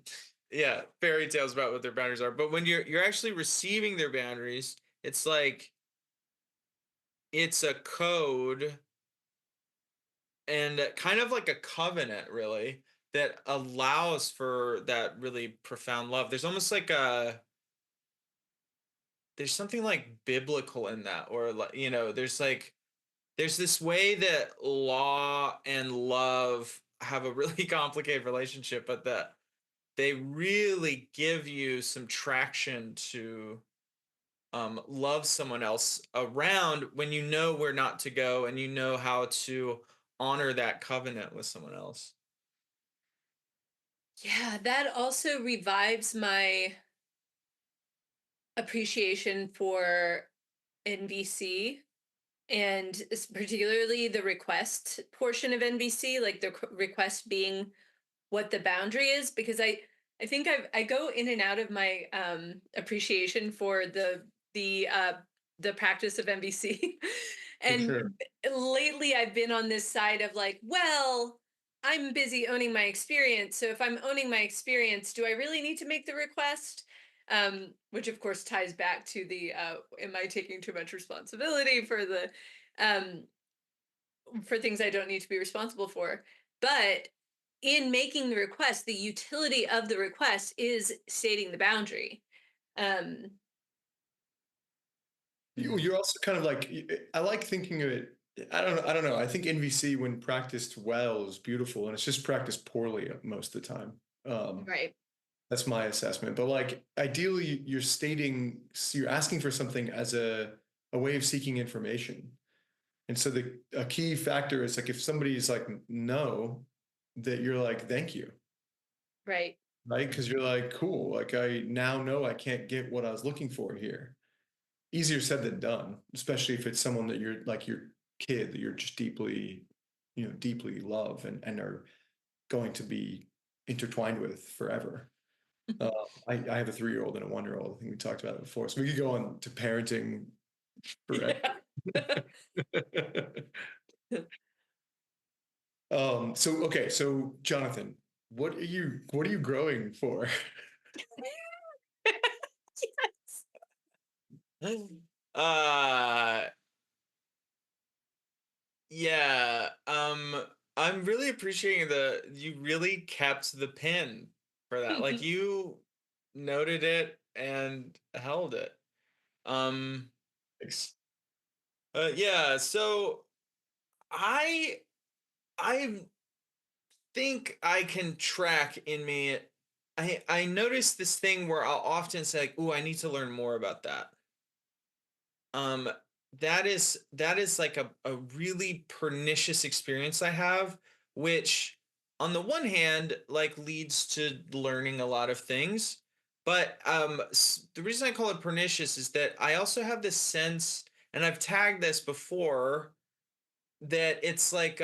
yeah, fairy tales about what their boundaries are. But when you're actually receiving their boundaries, it's like it's a code and kind of like a covenant, really, that allows for that really profound love. There's something like biblical in that, or like, there's this way that law and love have a really complicated relationship, but that they really give you some traction to love someone else around when you know where not to go and you know how to honor that covenant with someone else. Yeah, that also revives my appreciation for NVC, and particularly the request portion of NVC, like the request being what the boundary is, because I think I go in and out of my appreciation for the practice of NVC. For And sure. lately I've been on this side of like, well, I'm busy owning my experience, so if I'm owning my experience, do I really need to make the request? Which of course ties back to the am I taking too much responsibility um for things I don't need to be responsible for? But in making the request, the utility of the request is stating the boundary. Um, Mm. You're also kind of like, I like thinking of it. I don't know. I don't know. I think NVC, when practiced well, is beautiful, and it's just practiced poorly most of the time. right. That's my assessment. But like, ideally, you're asking for something as a way of seeking information. And so a key factor is like if somebody's like no, that you're like thank you, Right. right? Because you're like cool, like I now know I can't get what I was looking for here. Easier said than done, especially if it's someone that you're like your kid that you're just deeply, deeply love and are going to be intertwined with forever. I have a 3-year-old and a 1-year-old. I think we talked about it before, so we could go on to parenting forever. Yeah. So okay, so Jonathan, what are you growing for? Uh yeah. I'm really appreciating you really kept the pin for that. Like you noted it and held it. Um Ex- yeah, so I I think I can track in me. I notice this thing where I'll often say like, "Ooh, I need to learn more about that." Um, that is like a really pernicious experience I have, which on the one hand, like leads to learning a lot of things. But the reason I call it pernicious is that I also have this sense, and I've tagged this before, that it's like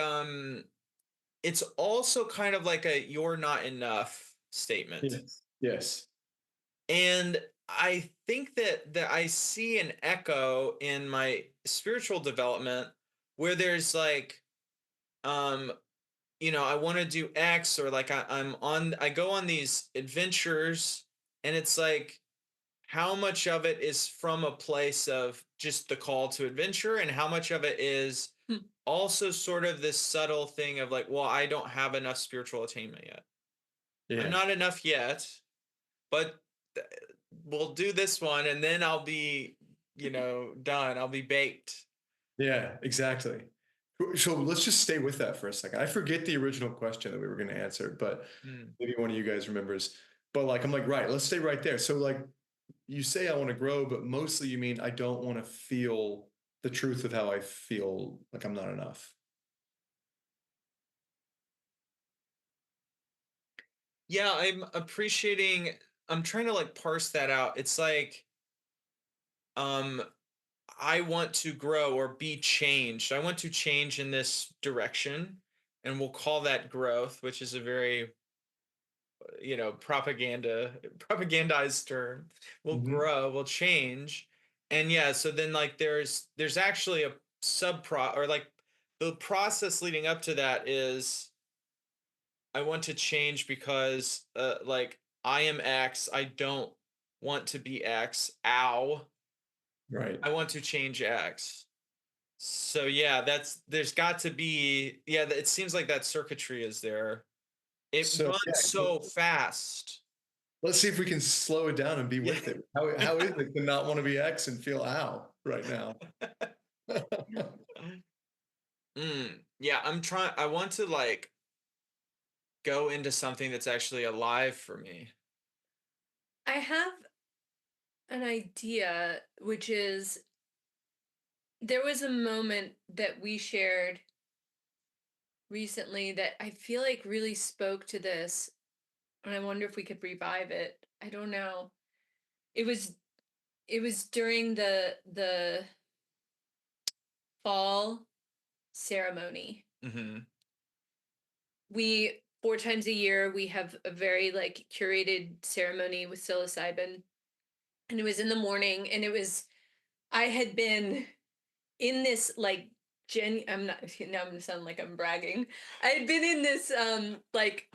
it's also kind of like a "you're not enough" statement. Yes. Yes. And I think that I see an echo in my spiritual development where there's like um I want to do X, or like I go on these adventures, and it's like how much of it is from a place of just the call to adventure, and how much of it is also sort of this subtle thing of like, well, I don't have enough spiritual attainment yet. I'm Yeah. not enough yet, but we'll do this one, and then I'll be, done. I'll be baked. Yeah, exactly. So let's just stay with that for a second. I forget the original question that we were going to answer, but Mm. maybe one of you guys remembers. But like, I'm like, right, let's stay right there. So like, you say I want to grow, but mostly you mean I don't want to feel the truth of how I feel like I'm not enough. Yeah, I'm trying to like parse that out. It's like, um, I want to grow or be changed. I want to change in this direction, and we'll call that growth, which is a very, propagandized term. We'll Hmm. grow, we'll change. And yeah, so then like there's actually a or like the process leading up to that is I want to change because like I am X, I don't want to be X. Ow. Right. I want to change X. So yeah, there's got to be, yeah, it seems like that circuitry is there. It So runs yeah, so fast. let's see if we can slow it down and be Yeah. with it. How is it to not want to be X and feel ow right now? Yeah, I want to like go into something that's actually alive for me. I have an idea, which is there was a moment that we shared recently that I feel like really spoke to this, and I wonder if we could revive it. I don't know. It was it was during the fall ceremony. Hmm. We 4 times a year we have a very like curated ceremony with psilocybin, and it was in the morning, and it was I had been in this like I'm not now I'm gonna sound like I'm bragging. I had been in this like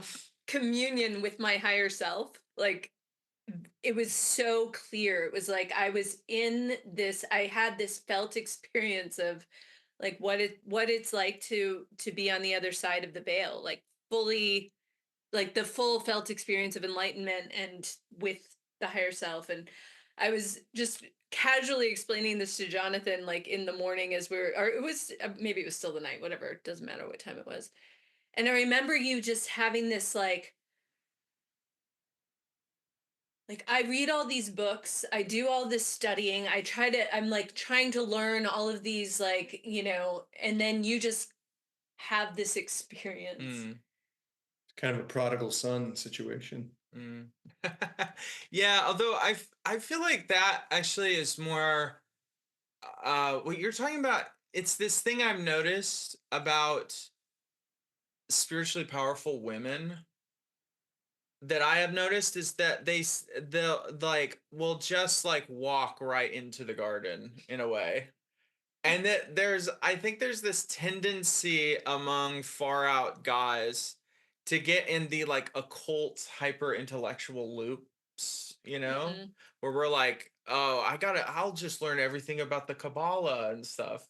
communion with my higher self. Like it was so clear. It was like I was in this, I had this felt experience of like what it's like to be on the other side of the veil, like fully, like the full felt experience of enlightenment and with the higher self. And I was just casually explaining this to Jonathan like in the morning as we're, or it was maybe it was still the night, whatever, it doesn't matter what time it was. And I remember you just having this like I read all these books, I do all this studying, I'm like trying to learn all of these like, and then you just have this experience. Mm, Kind of a prodigal son situation. mm. Yeah, although I feel like that actually is more what you're talking about. It's this thing I've noticed about spiritually powerful women that I have noticed is that they'll like will just like walk right into the garden in a way. And that I think there's this tendency among far out guys to get in the like occult hyper intellectual loops, Mhm. where we're like, oh, I'll just learn everything about the Kabbalah and stuff.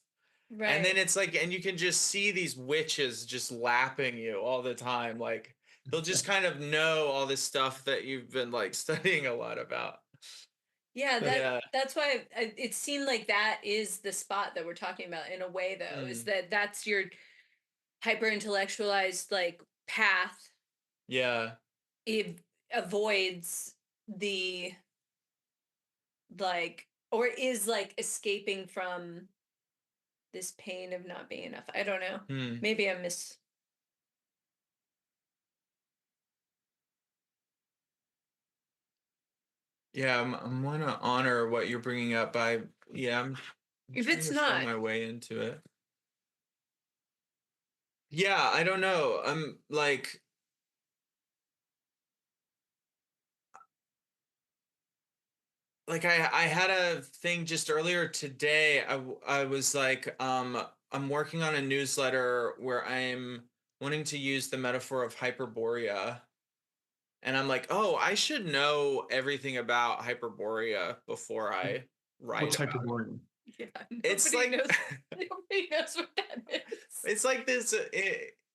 And then Right. it's like, and you can just see these witches just lapping you all the time. Like they'll just kind of know all this stuff that you've been like studying a lot about. Yeah, Yeah. that's why it seemed like that is the spot that we're talking about in a way though, is Mm. that that's your hyper intellectualized like path. Yeah. It avoids the like or is like escaping from this pain of not being enough. I don't know. Hmm. Maybe I miss. Yeah, I'm want to honor what you're bringing up by, yeah, I'm If trying it's to find not, my way into it. Yeah, I don't know. I'm like I had a thing just earlier today. I was like, I'm working on a newsletter where I'm wanting to use the metaphor of Hyperborea. And I'm like, oh, I should know everything about Hyperborea before I write What's about it. Hyperborean? yeah, It's nobody like knows. Nobody knows what that is. it's like this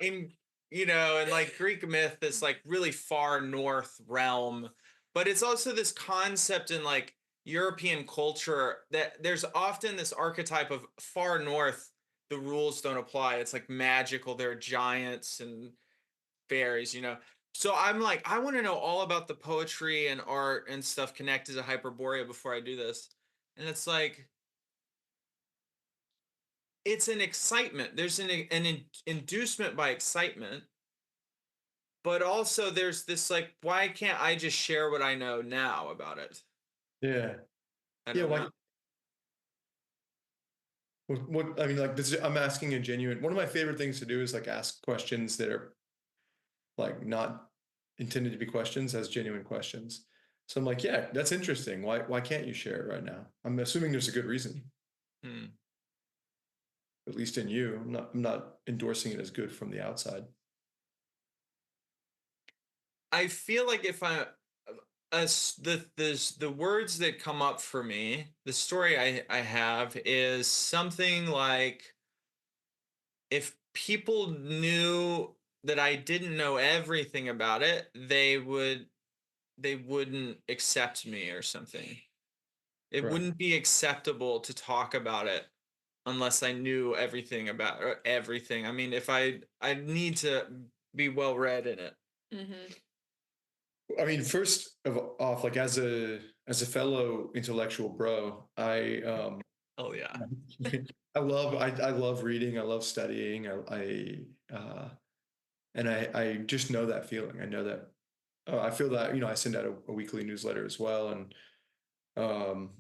in in like Greek myth, this like really far north realm, but it's also this concept in like European culture that there's often this archetype of far north. The rules don't apply. It's like magical. There are giants and fairies. So I'm like, I want to know all about the poetry and art and stuff connected to Hyperborea before I do this. And it's like, it's an excitement. There's an inducement by excitement, but also there's this like, why can't I just share what I know now about it? Yeah. I Yeah. don't know. Why? What I mean, like this. I'm asking a genuine. One of my favorite things to do is like ask questions that are like not intended to be questions as genuine questions. So I'm like, yeah, that's interesting. Why can't you share it right now? I'm assuming there's a good reason, Hmm. at least in you. I'm not endorsing it as good from the outside. I feel like if I as the words that come up for me, the story I have is something like, if people knew that I didn't know everything about it, they wouldn't accept me or something. It Right. wouldn't be acceptable to talk about it unless I knew everything about everything. I mean, if I need to be well read in it. Hmm. I mean, first of off, like as a fellow intellectual bro, Oh yeah. I love reading. I love studying. And I just know that feeling. I know that I feel that I send out a weekly newsletter as well, and um,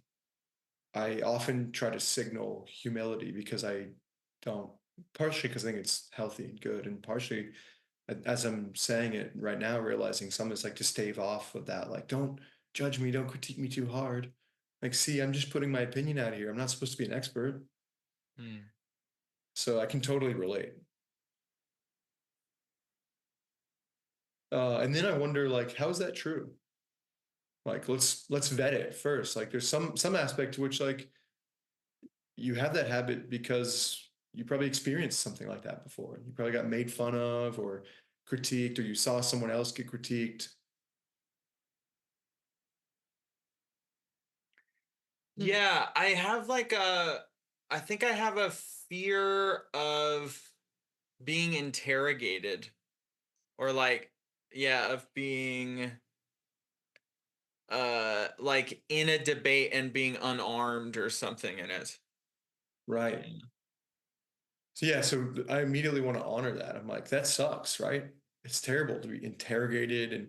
I often try to signal humility because I don't. Partially because I think it's healthy and good, and partially as I'm saying it right now, realizing some is like to stave off of that. Like, don't judge me, don't critique me too hard. Like, see, I'm just putting my opinion out here. I'm not supposed to be an expert, Hmm. so I can totally relate. And then I wonder, like, how is that true? Like, let's vet it first. Like, there's some aspect to which like you have that habit because you probably experienced something like that before. You probably got made fun of or critiqued, or you saw someone else get critiqued. Yeah, I have like I think I have a fear of being interrogated, or like, yeah, of being like in a debate and being unarmed or something in it. Right. So yeah, so I immediately want to honor that. I'm like, that sucks, right? It's terrible to be interrogated and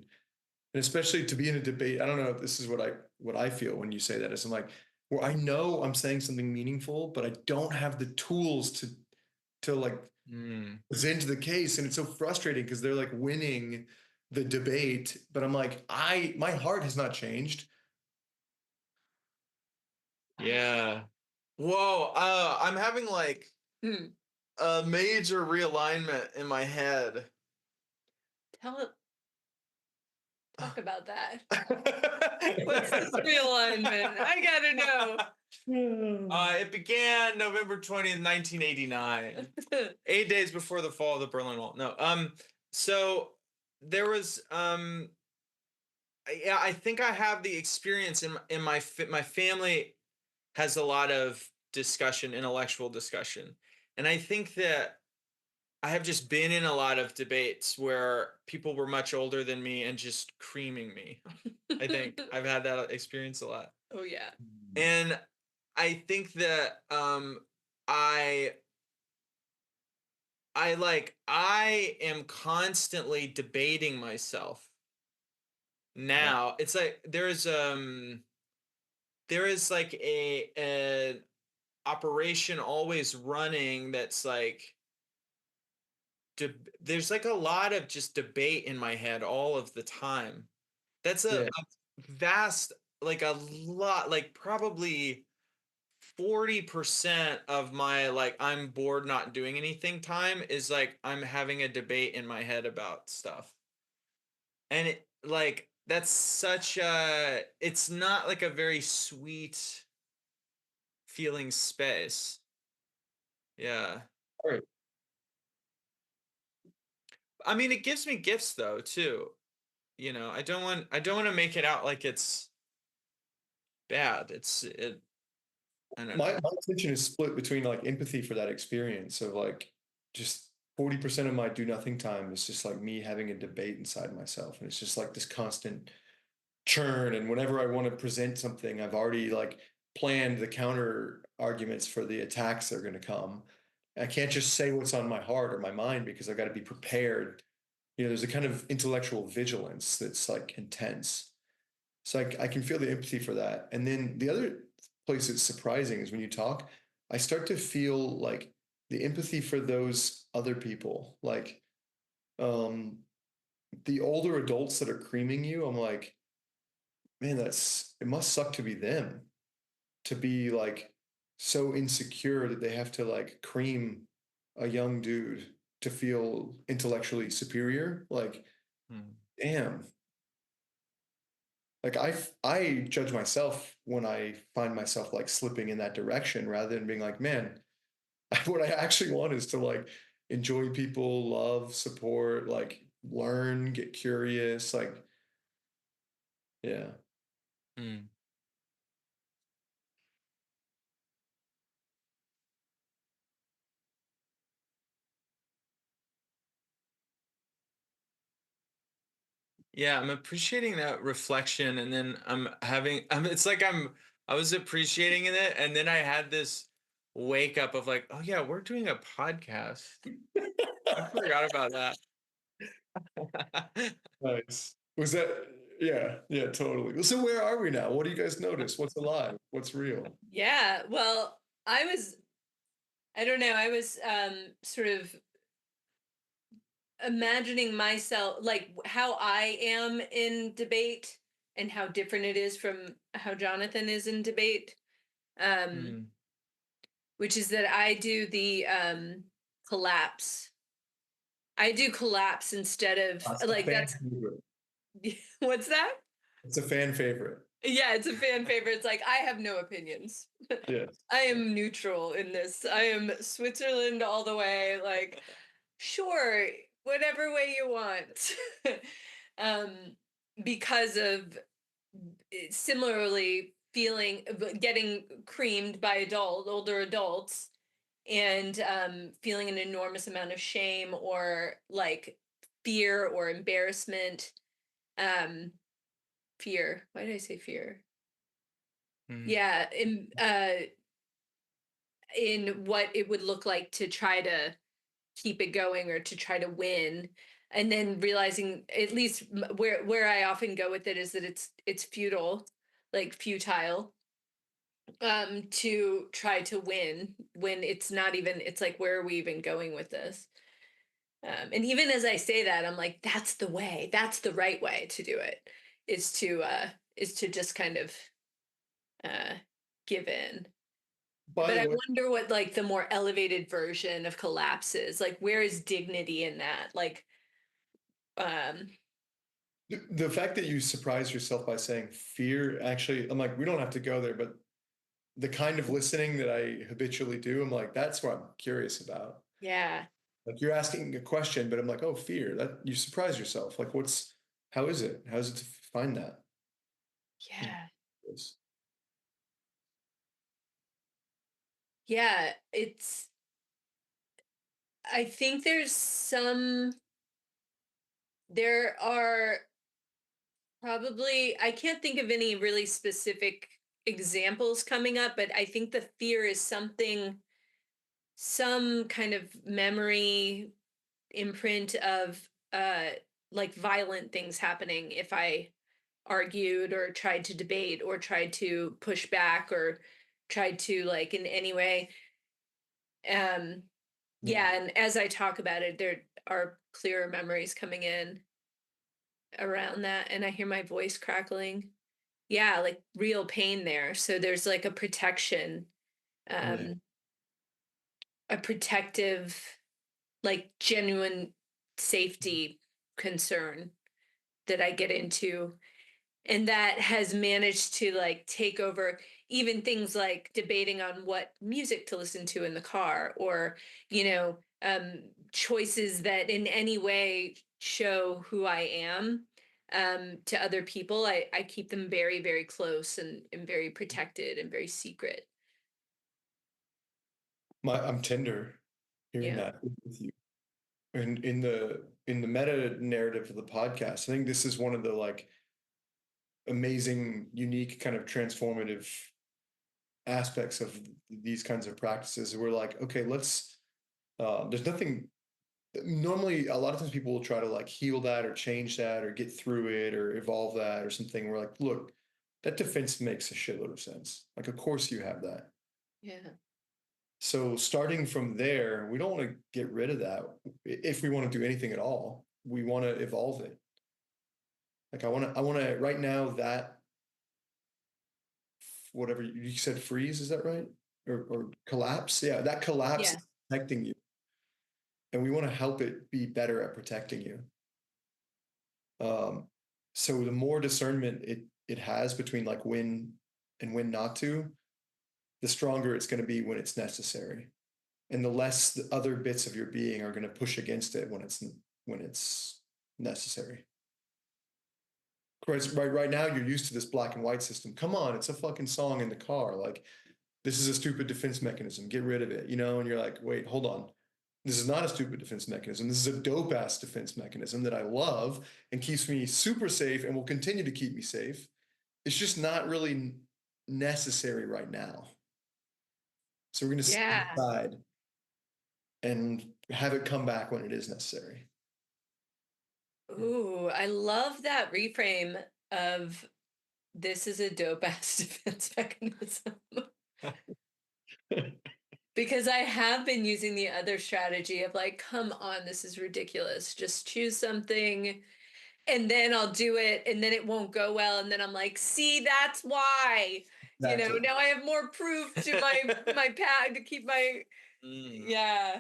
especially to be in a debate. I don't know if this is what I feel when you say that. Is I'm like, where I know I'm saying something meaningful, but I don't have the tools to like Mm, present the case, and it's so frustrating because they're like winning the debate, but I'm like, my heart has not changed. yeah. Whoa, I'm having like Hmm. a major realignment in my head. Tell it. Talk about that. What's this It realignment? I gotta know. it began November 20th, 1989. 8 days before the fall of the Berlin Wall. No, so there was, yeah, I think I have the experience my family has a lot of discussion, intellectual discussion, and I think that I have just been in a lot of debates where people were much older than me and just creaming me. I think I've had that experience a lot. Oh yeah. And I think that I I am constantly debating myself Yeah. now. It's like there is like a an operation always running that's like there's like a lot of just debate in my head all of the time. That's Yeah. a vast, like a lot, like probably 40% of my like I'm bored not doing anything time is like I'm having a debate in my head about stuff. And it like that's such a it's not like a very sweet feeling space. Yeah. All right. I mean it gives me gifts though too. I don't want to make it out like it's bad. I don't know. My attention is split between like empathy for that experience of like just 40% of my do nothing time is just like me having a debate inside myself. And it's just like this constant churn. And whenever I want to present something, I've already like planned the counter arguments for the attacks that are going to come. I can't just say what's on my heart or my mind because I've got to be prepared. There's a kind of intellectual vigilance that's like intense. So I can feel the empathy for that. And then the other place that's surprising is when you talk, I start to feel like the empathy for those other people, like um, the older adults that are creaming you. I'm like, man, it must suck to be them, to be like so insecure that they have to like cream a young dude to feel intellectually superior. Like, Hmm. damn. Like I judge myself when I find myself like slipping in that direction rather than being like, man, what I actually want is to like enjoy people, love, support, like learn, get curious, like yeah. Hmm. Yeah, I'm appreciating that reflection and then it's like I was appreciating it and then I had this wake up of like, oh yeah, we're doing a podcast. I forgot about that. Nice. Was that yeah, yeah, totally. So where are we now? What do you guys notice? What's alive? What's real? Yeah. Well, I don't know, I was sort of imagining myself like how I am in debate and how different it is from how Jonathan is in debate. Um, Hmm. which is that I do the collapse. I do collapse instead of It's a like fan that's favorite. what's that? It's a fan favorite. Yeah, it's a fan favorite. It's like I have no opinions. Yes. I am neutral in this. I am Switzerland all the way. Like, sure, whatever way you want. um, because of similarly getting creamed by older adults, and feeling an enormous amount of shame or like fear or embarrassment. Um, fear. Why did I say fear? Hmm. Yeah, in what it would look like to try to keep it going or to try to win, and then realizing at least where I often go with it is that it's futile, like futile, to try to win when it's not even, it's like, where are we even going with this? And even as I say that, I'm like, that's the way, that's the right way to do it, is to just kind of uh give in. By But the I way, wonder what like the more elevated version of collapse is. Like where is dignity in that? Like um the fact that you surprise yourself by saying fear, actually, I'm like, we don't have to go there, but the kind of listening that I habitually do, I'm like, that's what I'm curious about. yeah. Like you're asking a question, but I'm like, oh, fear. That you surprise yourself. Like, how is it? How is it to find that? Yeah. Yes. Yeah, it's I think there are probably I can't think of any really specific examples coming up, but I think the fear is some kind of memory imprint of like violent things happening if I argued or tried to debate or tried to push back or tried to like in any way um Yeah. yeah, and as I talk about it there are clearer memories coming in around that and I hear my voice crackling. Yeah, like real pain there. So there's like Yeah. um a protective like genuine safety concern that I get into and that has managed to like take over even things like debating on what music to listen to in the car or you know choices that in any way show who I am to other people. I keep them very very close and very protected and very secret. I'm tender hearing Yeah. that with you. And in the meta narrative of the podcast, I think this is one of the like amazing, unique, kind of transformative aspects of these kinds of practices. We're like, okay, let's. There's nothing. Normally, a lot of times people will try to like heal that or change that or get through it or evolve that or something. We're like, look, that defense makes a shitload of sense. Like, of course you have that. Yeah. So starting from there, we don't want to get rid of that if we want to do anything at all. We want to evolve it. Like I want to right now that whatever you said freeze, is that right? Or collapse? Yeah, that collapse Yeah. is protecting you. And we want to help it be better at protecting you. Um, so the more discernment it has between like when and when not to, the stronger it's going to be when it's necessary. And the less the other bits of your being are going to push against it when it's necessary. Right now you're used to this black and white system. Come on, it's a fucking song in the car. Like this is a stupid defense mechanism. Get rid of it, you know? And you're like, wait, hold on. This is not a stupid defense mechanism. This is a dope ass defense mechanism that I love and keeps me super safe and will continue to keep me safe. It's just not really necessary right now. So we're going to step Yeah. aside and have it come back when it is necessary. Ooh, I love that reframe of this is a dope ass defense mechanism. Because I have been using the other strategy of like, come on, this is ridiculous. Just choose something and then I'll do it and then it won't go well. And then I'm like, see, that's why. You know, Exactly. now I have more proof to my path to keep my Mm. yeah.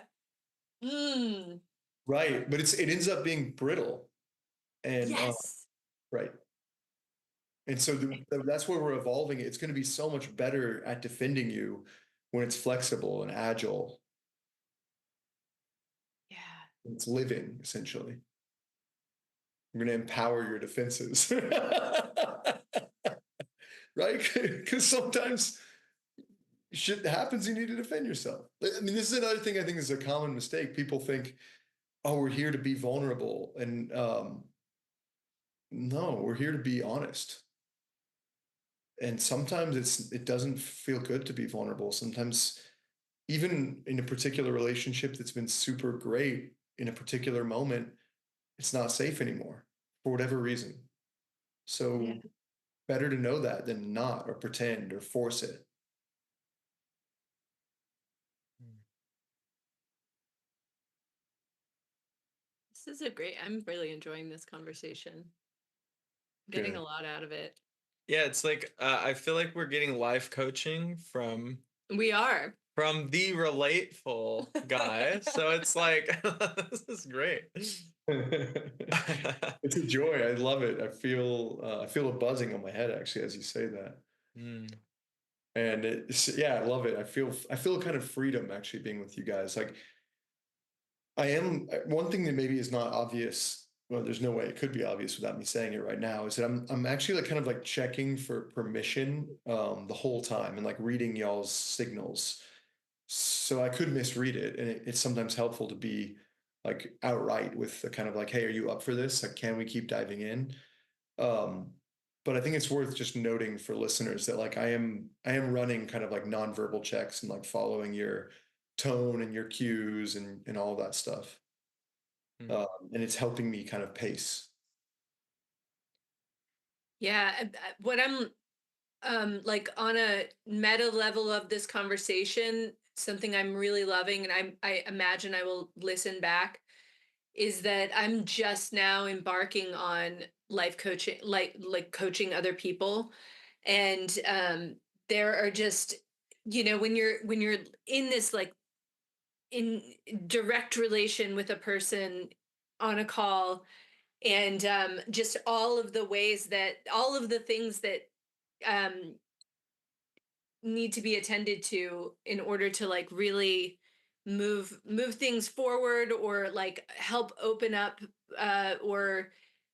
Mm. Right. But it ends up being brittle. And Yes. right. And so that's where we're evolving. It's going to be so much better at defending you when it's flexible and agile. Yeah. It's living, essentially. You're going to empower your defenses. Right? Because sometimes shit happens, you need to defend yourself. I mean, this is another thing I think is a common mistake. People think, oh, we're here to be vulnerable. And no, we're here to be honest. And sometimes it doesn't feel good to be vulnerable. Sometimes even in a particular relationship that's been super great in a particular moment, it's not safe anymore for whatever reason. Yeah. So better to know that than not or pretend or force it. This is a great I'm really enjoying this conversation. Getting a Good. lot out of it. Yeah, it's like I feel like we're getting life coaching from We are. from the Relateful guy. So it's like, this is great. It's a joy. I love it. I feel a buzzing on my head actually as you say that. Mm, And yeah, I love it. I feel a kind of freedom actually being with you guys. Like I am one thing that maybe is not obvious. Well, there's no way it could be obvious without me saying it right now. Is that I'm actually like kind of like checking for permission the whole time and like reading y'all's signals. So I could misread it, and it's sometimes helpful to be like outright with the kind of like, "Hey, are you up for this? Like, can we keep diving in?" Um, but I think it's worth just noting for listeners that like I am running kind of like nonverbal checks and like following your tone and your cues and all that stuff. mm, And it's helping me kind of pace. Yeah, what I'm like on a meta level of this conversation, something I'm really loving, and I imagine I will listen back, is that I'm just now embarking on life coaching, like coaching other people, and there are just, when you're in this like in direct relation with a person on a call, and just all of the ways that all of the things that um need to be attended to in order to like really move things forward, or like help open up, or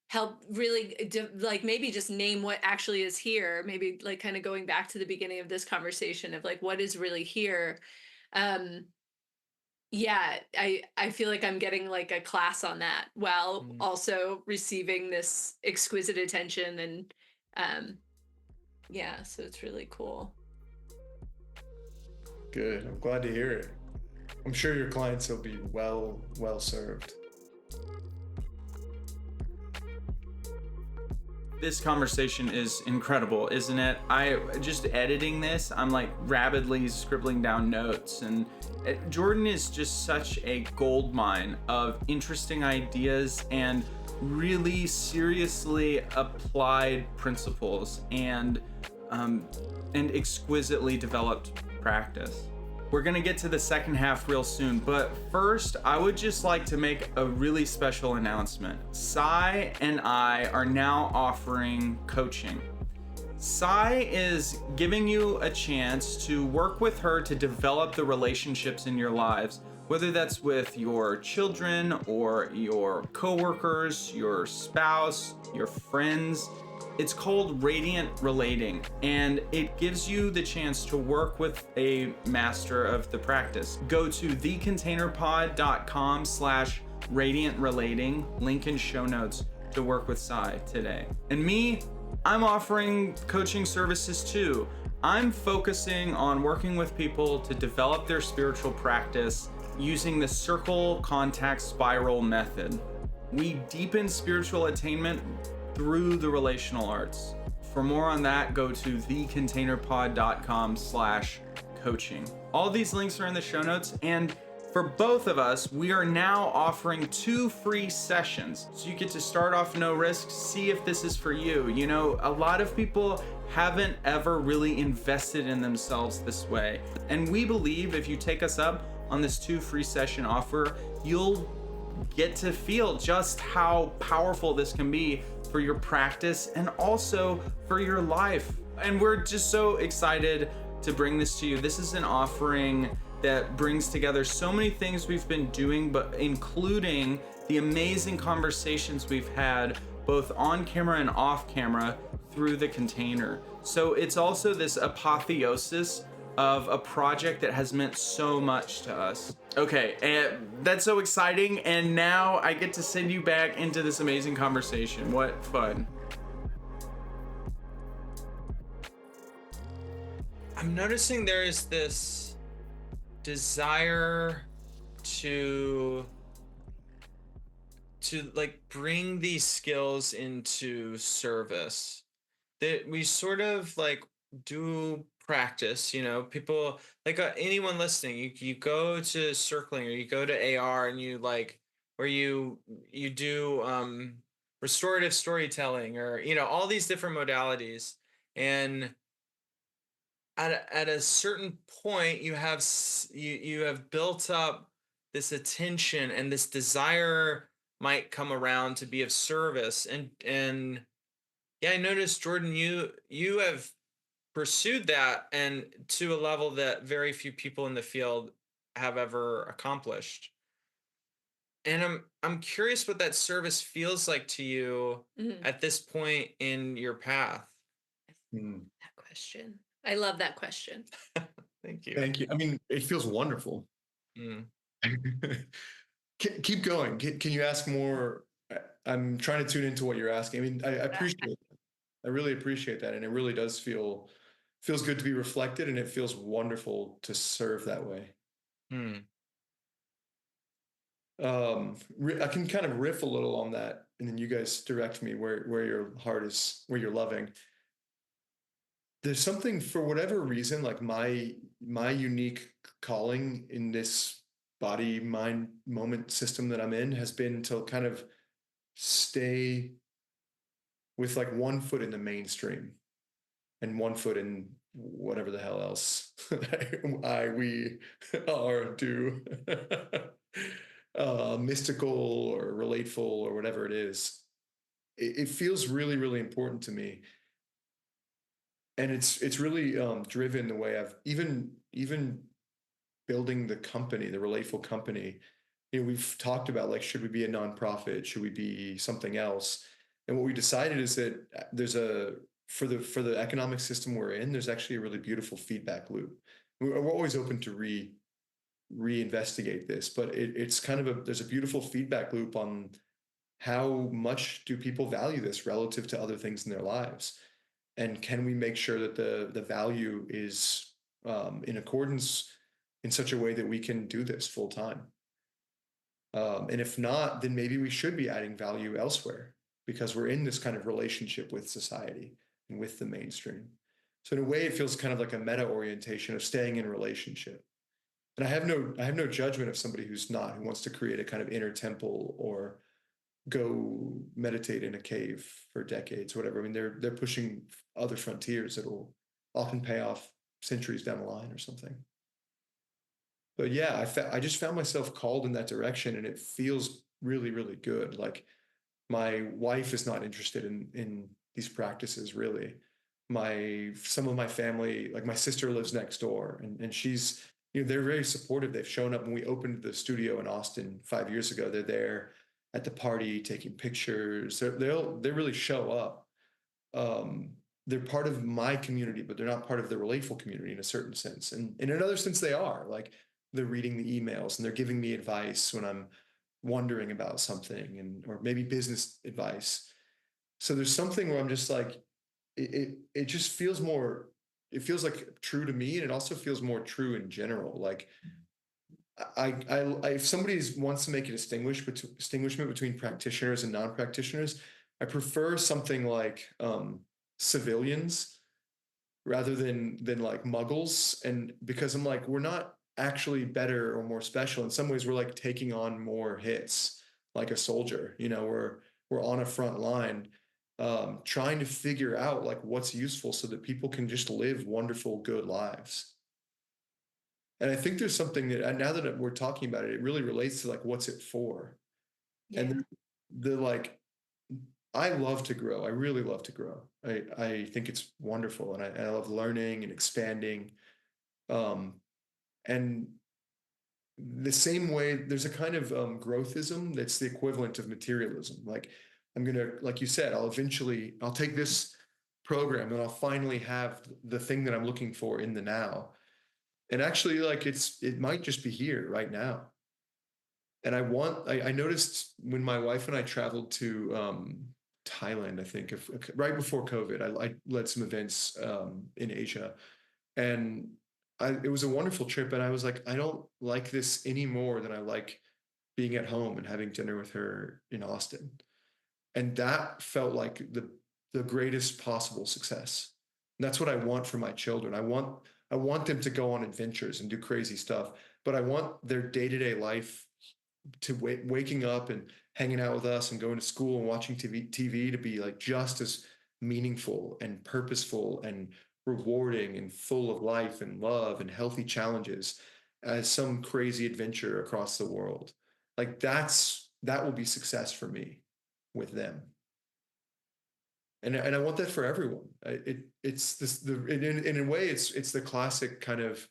help really like maybe just name what actually is here, maybe like kind of going back to the beginning of this conversation of like what is really here. um yeah, I feel like I'm getting like a class on that while mm. also receiving this exquisite attention, and um yeah, so it's really cool. Good. I'm glad to hear it. I'm sure your clients will be well served. This conversation is incredible, isn't it? I just editing this, I'm like rapidly scribbling down notes, and Jordan is just such a gold mine of interesting ideas and really seriously applied principles, and exquisitely developed practice. We're gonna get to the second half real soon, but first, I would just like to make a really special announcement. Sai and I are now offering coaching. Sai is giving you a chance to work with her to develop the relationships in your lives, whether that's with your children or your coworkers, your spouse, your friends. It's called Radiant Relating, and it gives you the chance to work with a master of the practice. Go to thecontainerpod.com/radiant relating, link in show notes, to work with Sai today. And me, I'm offering coaching services too. I'm focusing on working with people to develop their spiritual practice using the circle contact spiral method. We deepen spiritual attainment through the relational arts. For more on that, go to thecontainerpod.com/coaching. All these links are in the show notes, and for both of us, we are now offering 2 free sessions. So you get to start off no risk, see if this is for you. You know, a lot of people haven't ever really invested in themselves this way. And we believe if you take us up on this 2 free session offer, you'll get to feel just how powerful this can be for your practice and also for your life. And we're just so excited to bring this to you. This is an offering that brings together so many things we've been doing, but including the amazing conversations we've had both on camera and off camera through the container. So it's also this apotheosis of a project that has meant so much to us. Okay, and that's so exciting, and now I get to send you back into this amazing conversation. What fun. I'm noticing there is this desire to like bring these skills into service, that we sort of like do practice, people like anyone listening, you go to circling or you go to AR and you like, or you do restorative storytelling, or all these different modalities, and at a certain point you have built up this attention, and this desire might come around to be of service. And yeah, I noticed, Jordan, you have pursued that, and to a level that very few people in the field have ever accomplished. And I'm curious what that service feels like to you Mhm. at this point in your path. Mm. That question. I love that question. Thank you. Thank you. I mean, it feels wonderful. Mm. Keep going. Can you ask more? I'm trying to tune into what you're asking. I mean, I appreciate it. I really appreciate that. And it really does feels good to be reflected, and it feels wonderful to serve that way. Hmm. I can kind of riff a little on that, and then you guys direct me where your heart is, where you're loving. There's something, for whatever reason, like my unique calling in this body mind moment system that I'm in has been to kind of stay with like one foot in the mainstream and one foot in whatever the hell else we are do mystical or relateful or whatever it is. It feels really, really important to me, and it's really driven the way I've even building the company, the Relateful Company. You know, we've talked about, like, should we be a nonprofit? Should we be something else? And what we decided is that there's a for the economic system we're in, there's actually a really beautiful feedback loop. We're always open to reinvestigate this, but it's kind of there's a beautiful feedback loop on how much do people value this relative to other things in their lives, and can we make sure that the value is in accordance in such a way that we can do this full time. And if not, then maybe we should be adding value elsewhere, because we're in this kind of relationship with society and with the mainstream. So in a way, it feels kind of like a meta orientation of staying in relationship. And I have no judgment of somebody who's not, who wants to create a kind of inner temple or go meditate in a cave for decades, or whatever. I mean, they're pushing other frontiers that'll often pay off centuries down the line or something. But yeah, I just found myself called in that direction, and it feels really, really good. Like, my wife is not interested in these practices really. Some of my family, like my sister lives next door, and she's, you know, they're very supportive. They've shown up when we opened the studio in Austin 5 years ago. They're there at the party taking pictures. They really show up. Um, they're part of my community, but they're not part of the Relateful community in a certain sense. And in another sense, they are. Like, they're reading the emails and they're giving me advice when I'm wondering about something, and or maybe business advice. So there's something where I'm just like, it just feels more, it feels like true to me, and it also feels more true in general. Like, if somebody wants to make a distinguishment between practitioners and non-practitioners, I prefer something like civilians rather than like muggles. And because I'm like, we're not actually better or more special. In some ways, we're like taking on more hits, like a soldier. You know, we're on a front line, trying to figure out like what's useful so that people can just live wonderful, good lives. And I think there's something that, now that we're talking about it, it really relates to like, what's it for? Yeah. And the like, I love to grow. I really love to grow. I think it's wonderful, and I love learning and expanding. Um, and the same way, there's a kind of growthism that's the equivalent of materialism. Like, I'm gonna, like you said, I'll take this program and I'll finally have the thing that I'm looking for in the now. And actually, like, it might just be here right now. And I noticed when my wife and I traveled to Thailand, I think, right before COVID, I led some events in Asia, and it was a wonderful trip. And I was like, I don't like this any more than I like being at home and having dinner with her in Austin. And that felt like the greatest possible success. And that's what I want for my children. I want them to go on adventures and do crazy stuff, but I want their day-to-day life, to waking up and hanging out with us and going to school and watching TV to be like just as meaningful and purposeful and rewarding and full of life and love and healthy challenges as some crazy adventure across the world. Like that will be success for me with them. And I want that for everyone. It's this the in a way it's the classic kind of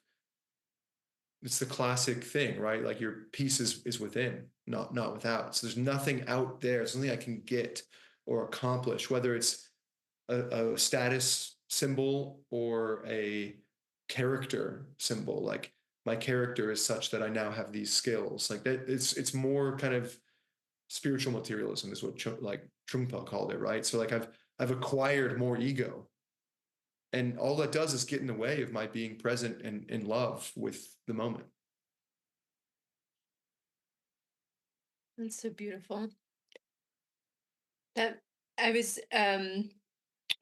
it's the classic thing, right? Like your peace is within, not without. So there's nothing out there, something I can get or accomplish, whether it's a status symbol or a character symbol. Like my character is such that I now have these skills. Like that, it's more kind of spiritual materialism is what like Trungpa called it, right? So like I've acquired more ego, and all that does is get in the way of my being present and in love with the moment. That's so beautiful. That I was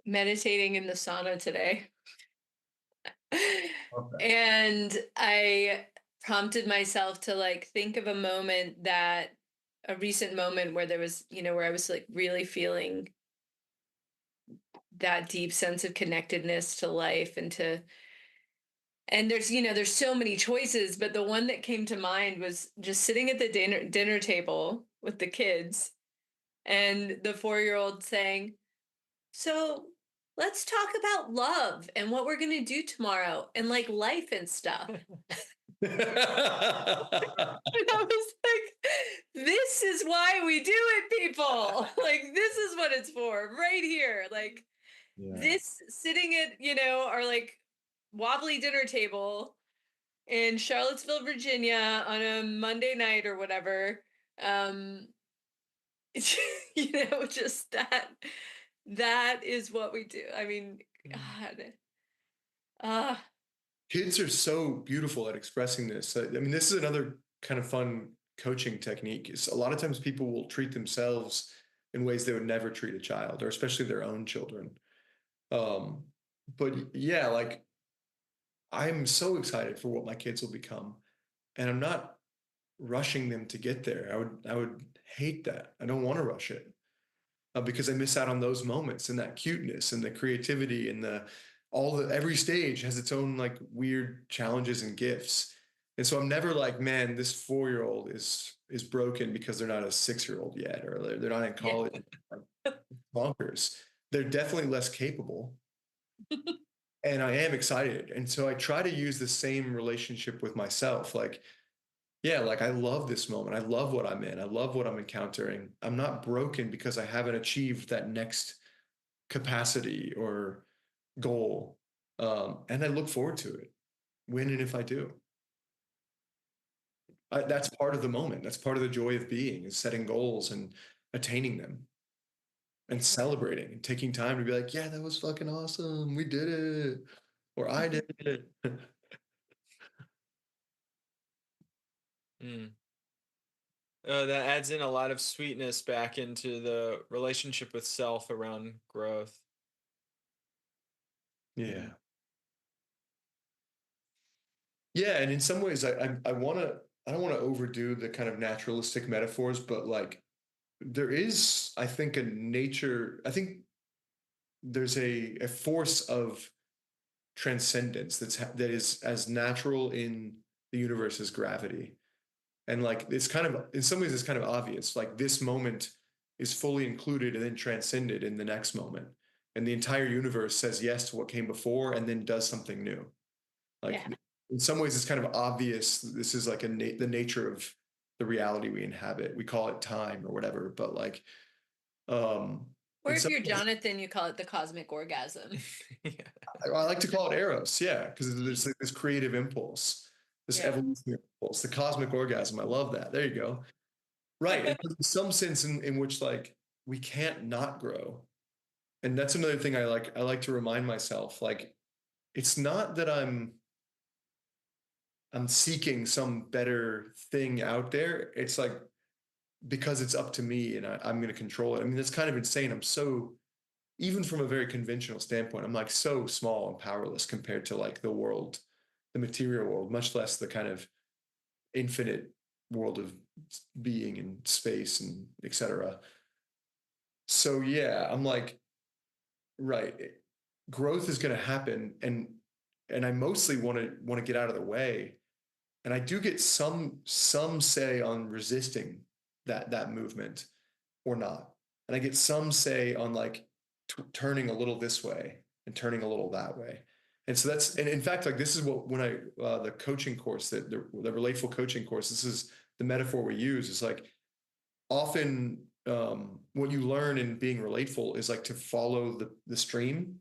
meditating in the sauna today. Okay. And I prompted myself to like think of a moment that a recent moment where there was, where I was like really feeling that deep sense of connectedness to life and there's so many choices, but the one that came to mind was just sitting at the dinner table with the kids and the 4-year-old saying, "So, let's talk about love and what we're going to do tomorrow and like life and stuff." And I was like, this is why we do it, people. Like, this is what it's for, right here. Like, Yeah. this sitting at, our like wobbly dinner table in Charlottesville, Virginia on a Monday night or whatever. Um, just that is what we do. I mean, Mm. God. Ah, Kids are so beautiful at expressing this. I mean, this is another kind of fun coaching technique. Is a lot of times people will treat themselves in ways they would never treat a child, or especially their own children. Um, but yeah, like I'm so excited for what my kids will become, and I'm not rushing them to get there. I would hate that. I don't want to rush it because I miss out on those moments and that cuteness and the creativity and the all the every stage has its own like weird challenges and gifts. And so I'm never like, man, this 4-year-old is broken because they're not a 6-year-old yet, or they're not in yeah. college. Like, bonkers. They're definitely less capable. And I am excited. And so I try to use the same relationship with myself. Like, yeah, like I love this moment. I love what I'm in. I love what I'm encountering. I'm not broken because I haven't achieved that next capacity or goal. And I look forward to it when and if I do. That's part of the moment. That's part of the joy of being is setting goals and attaining them and celebrating and taking time to be like, yeah, that was fucking awesome. We did it. Or I did it. Mm. That adds in a lot of sweetness back into the relationship with self around growth. Yeah. Yeah, and in some ways, I want to. I don't want to overdo the kind of naturalistic metaphors, but like there is, I think, a nature. I think there's a force of transcendence that is as natural in the universe as gravity, and like it's kind of in some ways it's kind of obvious. Like this moment is fully included and then transcended in the next moment, and the entire universe says yes to what came before and then does something new. Like Yeah. in some ways, it's kind of obvious. This is like the nature of the reality we inhabit. We call it time or whatever, but like Or in if some you're ways, Jonathan, you call it the cosmic orgasm. Yeah. I like to call it eros. Yeah, because there's like this creative impulse, this Yeah. evolutionary impulse, the cosmic orgasm. I love that. There you go. Right. And there's some sense in which like we can't not grow, and that's another thing I like. I like to remind myself like it's not that I'm seeking some better thing out there. It's like because it's up to me and I'm going to control it. I mean, that's kind of insane. I'm so, even from a very conventional standpoint, I'm like so small and powerless compared to like the world, the material world, much less the kind of infinite world of being and space and etc. So yeah, I'm like, right. growth is going to happen, and I mostly want to get out of the way, and I do get some say on resisting that movement or not, and I get some say on like turning a little this way and turning a little that way. And so that's, and in fact, like this is what, when I the coaching course, that the Relateful coaching course, this is the metaphor we use. Is like often what you learn in being relateful is like to follow the stream,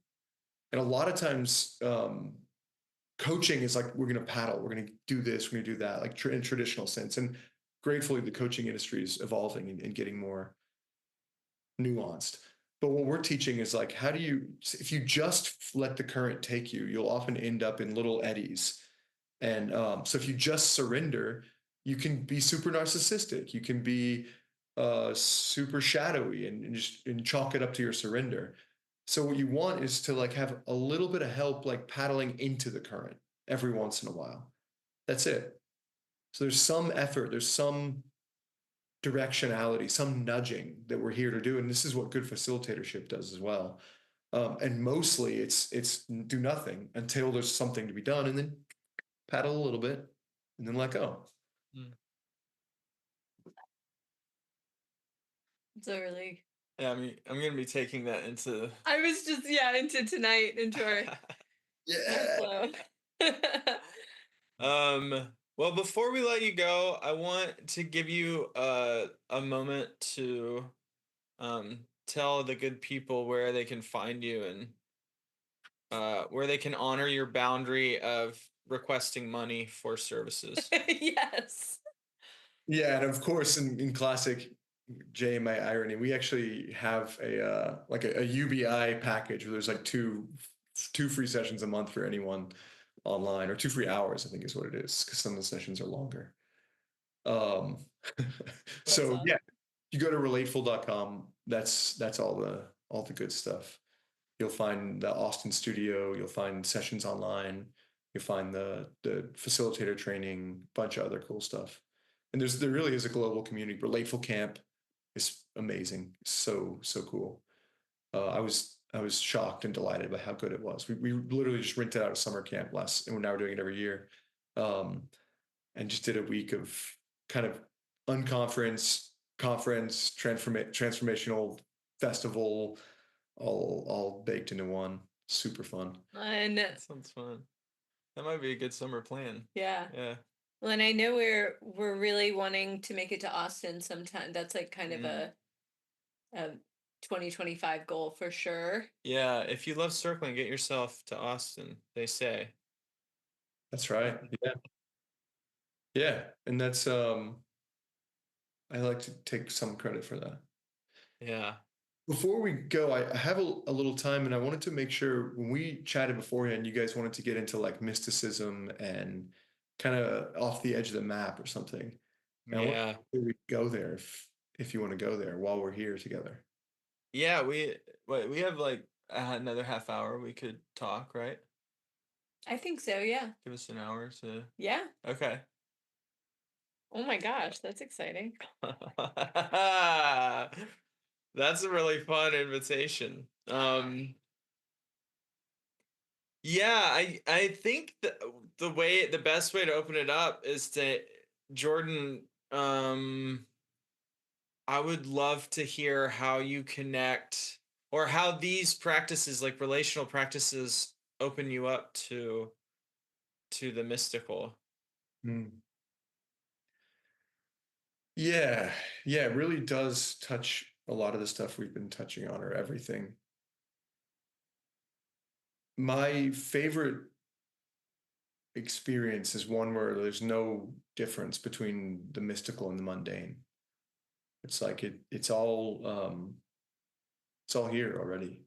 and a lot of times coaching is like, we're going to paddle, we're going to do this, we're going to do that, like in traditional sense. And gratefully the coaching industry is evolving and getting more nuanced. But what we're teaching is like, how do you, if you just let the current take you, you'll often end up in little eddies. And so if you just surrender, you can be super narcissistic, you can be super shadowy, and just chalk it up to your surrender. So what you want is to like have a little bit of help, like paddling into the current every once in a while. That's it. So there's some effort, there's some directionality, some nudging that we're here to do, and this is what good facilitatorship does as well. And mostly, it's do nothing until there's something to be done, and then paddle a little bit, and then let go. Mm. So really, Yeah, I mean, I'm gonna be taking that into. I was just into tonight, into our Yeah. flow. Well, before we let you go, I want to give you a moment to tell the good people where they can find you, and where they can honor your boundary of requesting money for services. Yes. Yeah, and of course, in classic JMI irony, we actually have a like a UBI package where there's like two free sessions a month for anyone online, or 2 free hours, I think is what it is, because some of the sessions are longer. Um, so awesome. yeah, you go to relateful.com. That's all the good stuff. You'll find the Austin studio. You'll find sessions online. You'll find the facilitator training, bunch of other cool stuff. And there really is a global community. Relateful Camp is amazing. So cool. I was shocked and delighted by how good it was. We literally just rented out a summer camp last, and we're now doing it every year. Um, and just did a week of kind of unconference, conference, transformational festival, all baked into one. Super fun. And That sounds fun. That might be a good summer plan. yeah. Yeah. Well, and I know we're really wanting to make it to Austin sometime. That's like kind of a 2025 goal for sure. Yeah, if you love circling, get yourself to Austin, they say. That's right. Yeah. Yeah. And that's I like to take some credit for that. Yeah. Before we go, I have a little time, and I wanted to make sure, when we chatted beforehand, you guys wanted to get into like mysticism and kind of off the edge of the map or something. And I want Yeah. to go there if you want to go there while we're here together. Yeah, we have like another half hour we could talk, right? I think so, yeah. Give us an hour to. Yeah. Okay. Oh my gosh, that's exciting. That's a really fun invitation. Yeah, I think the best way to open it up is to Jordan, I would love to hear how you connect, or how these practices, like relational practices, open you up to the mystical. Mm. Yeah, yeah, it really does touch a lot of the stuff we've been touching on, or everything. My favorite experience is one where there's no difference between the mystical and the mundane. It's like it's all here already.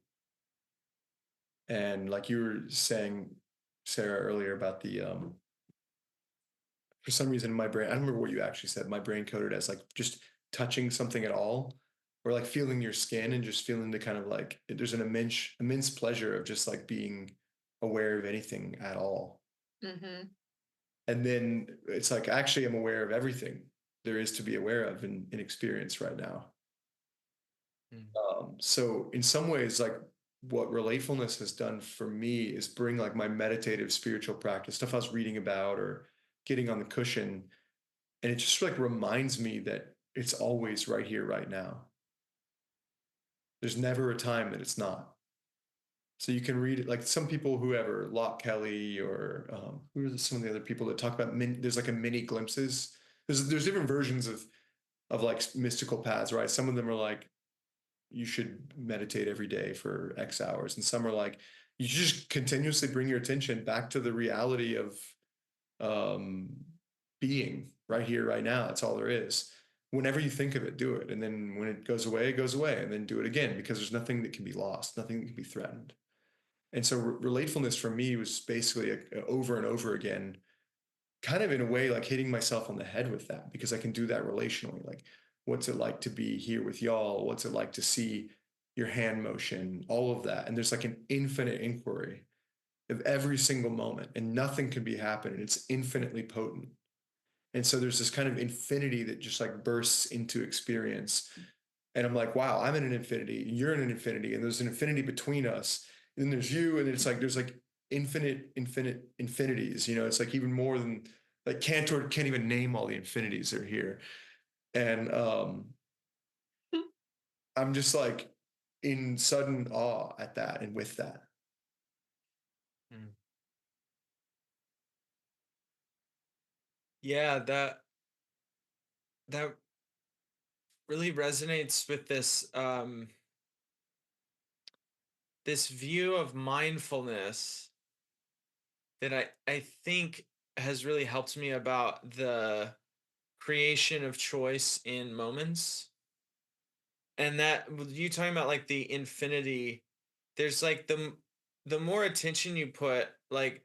And like you were saying, Sarah, earlier about the for some reason in my brain, I don't remember what you actually said. My brain coded as like just touching something at all, or like feeling your skin and just feeling the kind of like there's an immense pleasure of just like being aware of anything at all. Mm-hmm. And then it's like, actually, I'm aware of everything there is to be aware of in experience right now. So in some ways, like what relatefulness has done for me is bring like my meditative spiritual practice, stuff I was reading about or getting on the cushion. And it just like reminds me that it's always right here, right now. There's never a time that it's not. So you can read it like some people, whoever, Locke Kelly or who are some of the other people that talk about there's like a mini glimpses. There's different versions of like mystical paths, right? Some of them are like you should meditate every day for X hours, and some are like you just continuously bring your attention back to the reality of um, being right here, right now. That's all there is. Whenever you think of it, do it, and then when it goes away, and then do it again because there's nothing that can be lost, nothing that can be threatened. And so relatefulness for me was basically over and over again, kind of in a way like hitting myself on the head with that because I can do that relationally. Like, what's it like to be here with y'all? What's it like to see your hand motion? All of that. And there's like an infinite inquiry of every single moment, and nothing can be happening. It's infinitely potent. And so there's this kind of infinity that just like bursts into experience. And I'm like, wow, I'm in an infinity, you're in an infinity, and there's an infinity between us. And then there's you, and it's like there's like infinite infinities. You know, it's like even more than like Cantor can't even name all the infinities that are here. And I'm just like in sudden awe at that and with that. Mm. Yeah, that really resonates with this view of mindfulness that I think has really helped me about the creation of choice in moments. And that with you talking about like the infinity, there's like the more attention you put, like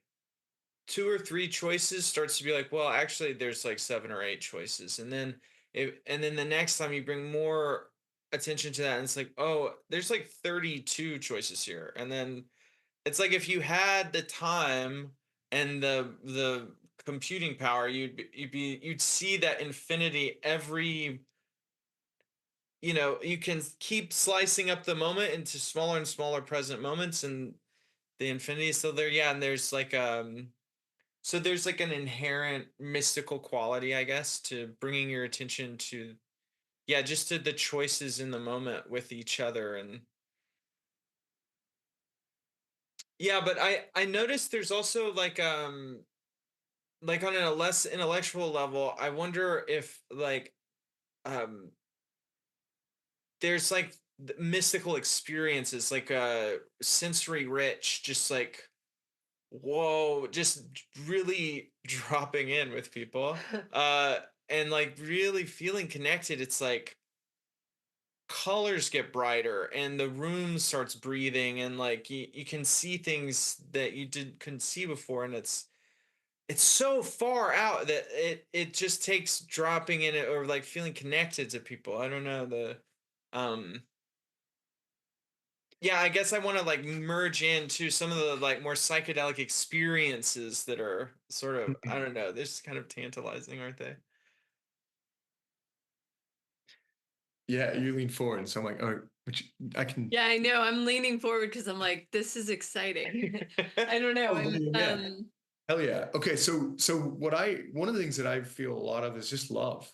two or three choices starts to be like, well, actually there's like seven or eight choices. And then the next time you bring more attention to that, and it's like, oh, there's like 32 choices here. And then it's like if you had the time and the computing power, you'd see that infinity every, you can keep slicing up the moment into smaller and smaller present moments, and the infinity is still there. Yeah, and there's like so there's like an inherent mystical quality, I guess, to bringing your attention to, yeah, just to the choices in the moment with each other. And yeah, but I noticed there's also like on a less intellectual level, I wonder if like um there's like mystical experiences, like sensory rich, just like whoa, just really dropping in with people, uh and like really feeling connected. It's like colors get brighter and the room starts breathing, and like you can see things that you couldn't see before, and it's so far out that it just takes dropping in it or like feeling connected to people. I don't know, the um yeah, I guess I want to like merge into some of the like more psychedelic experiences that are sort of, I don't know, they're just kind of tantalizing, aren't they? Yeah, you lean forward, so I'm like, oh, which I can. Yeah, I know. I'm leaning forward because I'm like, this is exciting. I don't know. Oh, I'm yeah. Hell yeah. Okay, so one of the things that I feel a lot of is just love.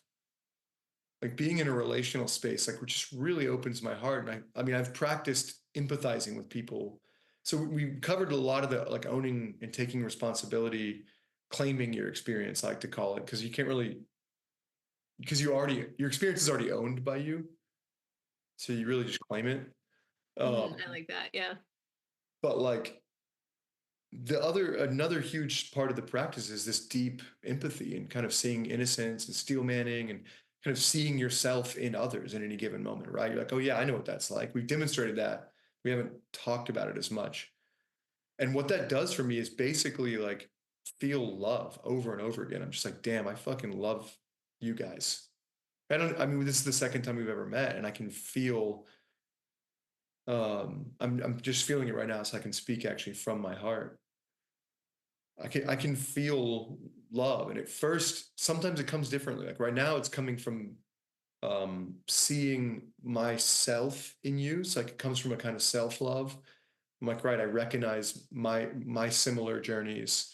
Like being in a relational space, like which just really opens my heart. And I mean, I've practiced empathizing with people. So we covered a lot of the like owning and taking responsibility, claiming your experience, I like to call it, because you can't really because your experience is already owned by you. So you really just claim it. I like that. Yeah. But like another huge part of the practice is this deep empathy and kind of seeing innocence and steel manning and kind of seeing yourself in others in any given moment, right? You're like, oh yeah, I know what that's like. We've demonstrated that. We haven't talked about it as much. And what that does for me is basically like feel love over and over again. I'm just like, damn, I fucking love you guys. I mean, this is the second time we've ever met, and I can feel I'm just feeling it right now, so I can speak actually from my heart. I can feel love, and at first sometimes it comes differently. Like right now it's coming from seeing myself in you. So like it comes from a kind of self-love. I'm like, right, I recognize my similar journeys.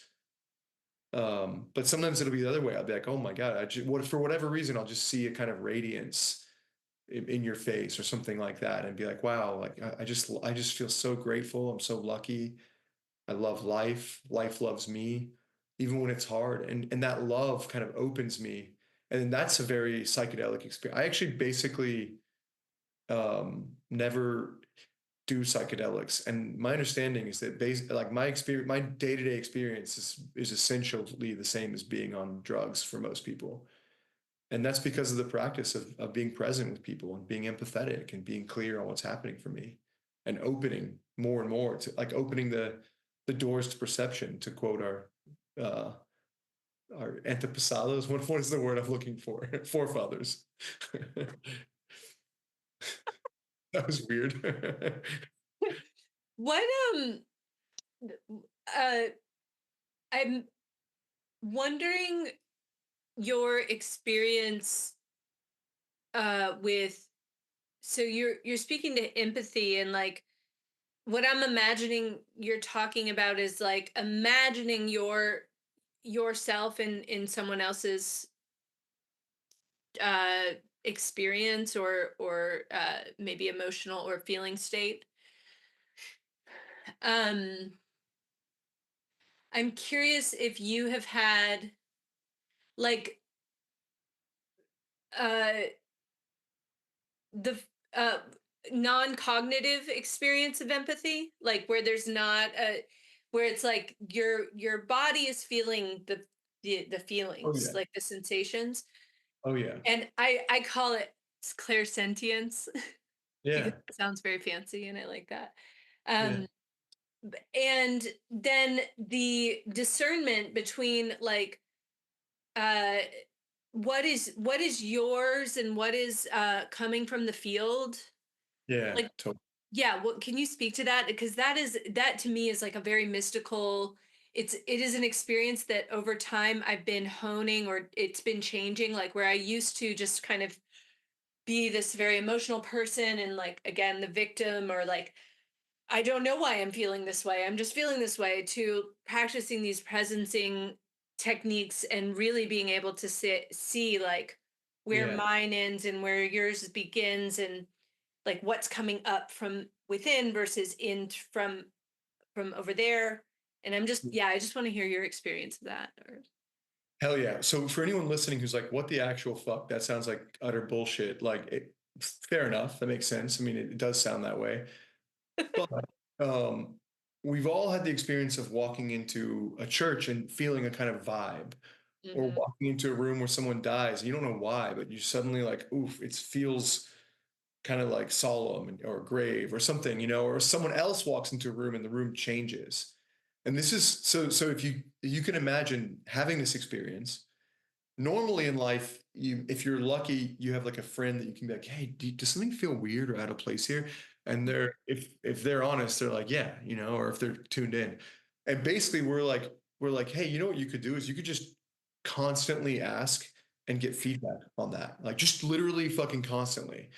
But sometimes it'll be the other way. I'll be like, oh my God, for whatever reason, I'll just see a kind of radiance in your face or something like that, and be like, wow, like I just feel so grateful. I'm so lucky. I love life. Life loves me, even when it's hard. And that love kind of opens me. And that's a very psychedelic experience. I actually basically never do psychedelics. And my understanding is that like my experience, my day-to-day experience is essentially the same as being on drugs for most people. And that's because of the practice of being present with people and being empathetic and being clear on what's happening for me and opening more and more to like opening the doors to perception, to quote uh our antepasados. What is the word I'm looking for? Forefathers. That was weird. What uh I'm wondering your experience with, so you're speaking to empathy, and like what I'm imagining you're talking about is like imagining yourself in someone else's uh experience or maybe emotional or feeling state. um I'm curious if you have had like uh the uh non-cognitive experience of empathy, like where there's not a, where it's like your body is feeling the Oh feelings, yeah. like the sensations. Oh yeah. And I call it clairsentience because Yeah. it sounds very fancy and I like that. Yeah. um and then the discernment between like uh what is yours and what is coming from the field. Yeah. Like, Totally. yeah, what can you speak to that? Because that to me is like a very mystical, it is an experience that over time I've been honing, or it's been changing, like where I used to just kind of be this very emotional person and like again the victim, or like I don't know why I'm feeling this way. I'm just feeling this way, to practicing these presencing techniques and really being able to see like where Yeah. mine ends and where yours begins, and like what's coming up from within versus from over there. And I'm just, yeah, I just want to hear your experience of that. Or Hell yeah. So for anyone listening who's like, what the actual fuck? That sounds like utter bullshit. Fair enough. That makes sense. I mean, it does sound that way. But um, we've all had the experience of walking into a church and feeling a kind of vibe, or Mhm. walking into a room where someone dies and you don't know why, but you suddenly like, oof, it feels kind of like solemn or grave or something, or someone else walks into a room and the room changes. And this is so if you can imagine having this experience. Normally in life, if you're lucky, you have like a friend that you can be like, hey, does something feel weird or out of place here? And if they're honest, they're like, yeah, or if they're tuned in. And basically we're like, hey, you know what you could do is you could just constantly ask and get feedback on that. Like just literally fucking constantly.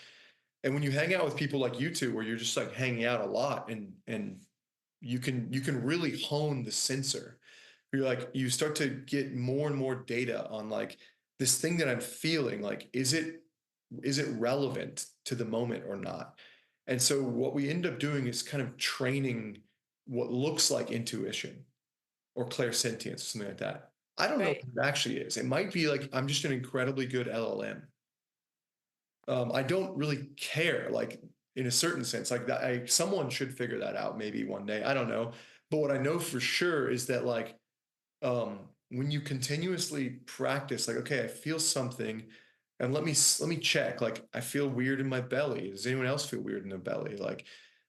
And when you hang out with people like you two, where you're just like hanging out a lot, and you can really hone the sensor. You're like, you start to get more and more data on like this thing that I'm feeling, like is it relevant to the moment or not? And so what we end up doing is kind of training what looks like intuition or clairsentience, something like that. I don't know Right. what it actually is. It might be like I'm just an incredibly good LLM. I don't really care, like in a certain sense, like that. Someone should figure that out maybe one day. I don't know, but what I know for sure is that like when you continuously practice, like okay, I feel something, and let me check. Like I feel weird in my belly. Does anyone else feel weird in their belly? Like,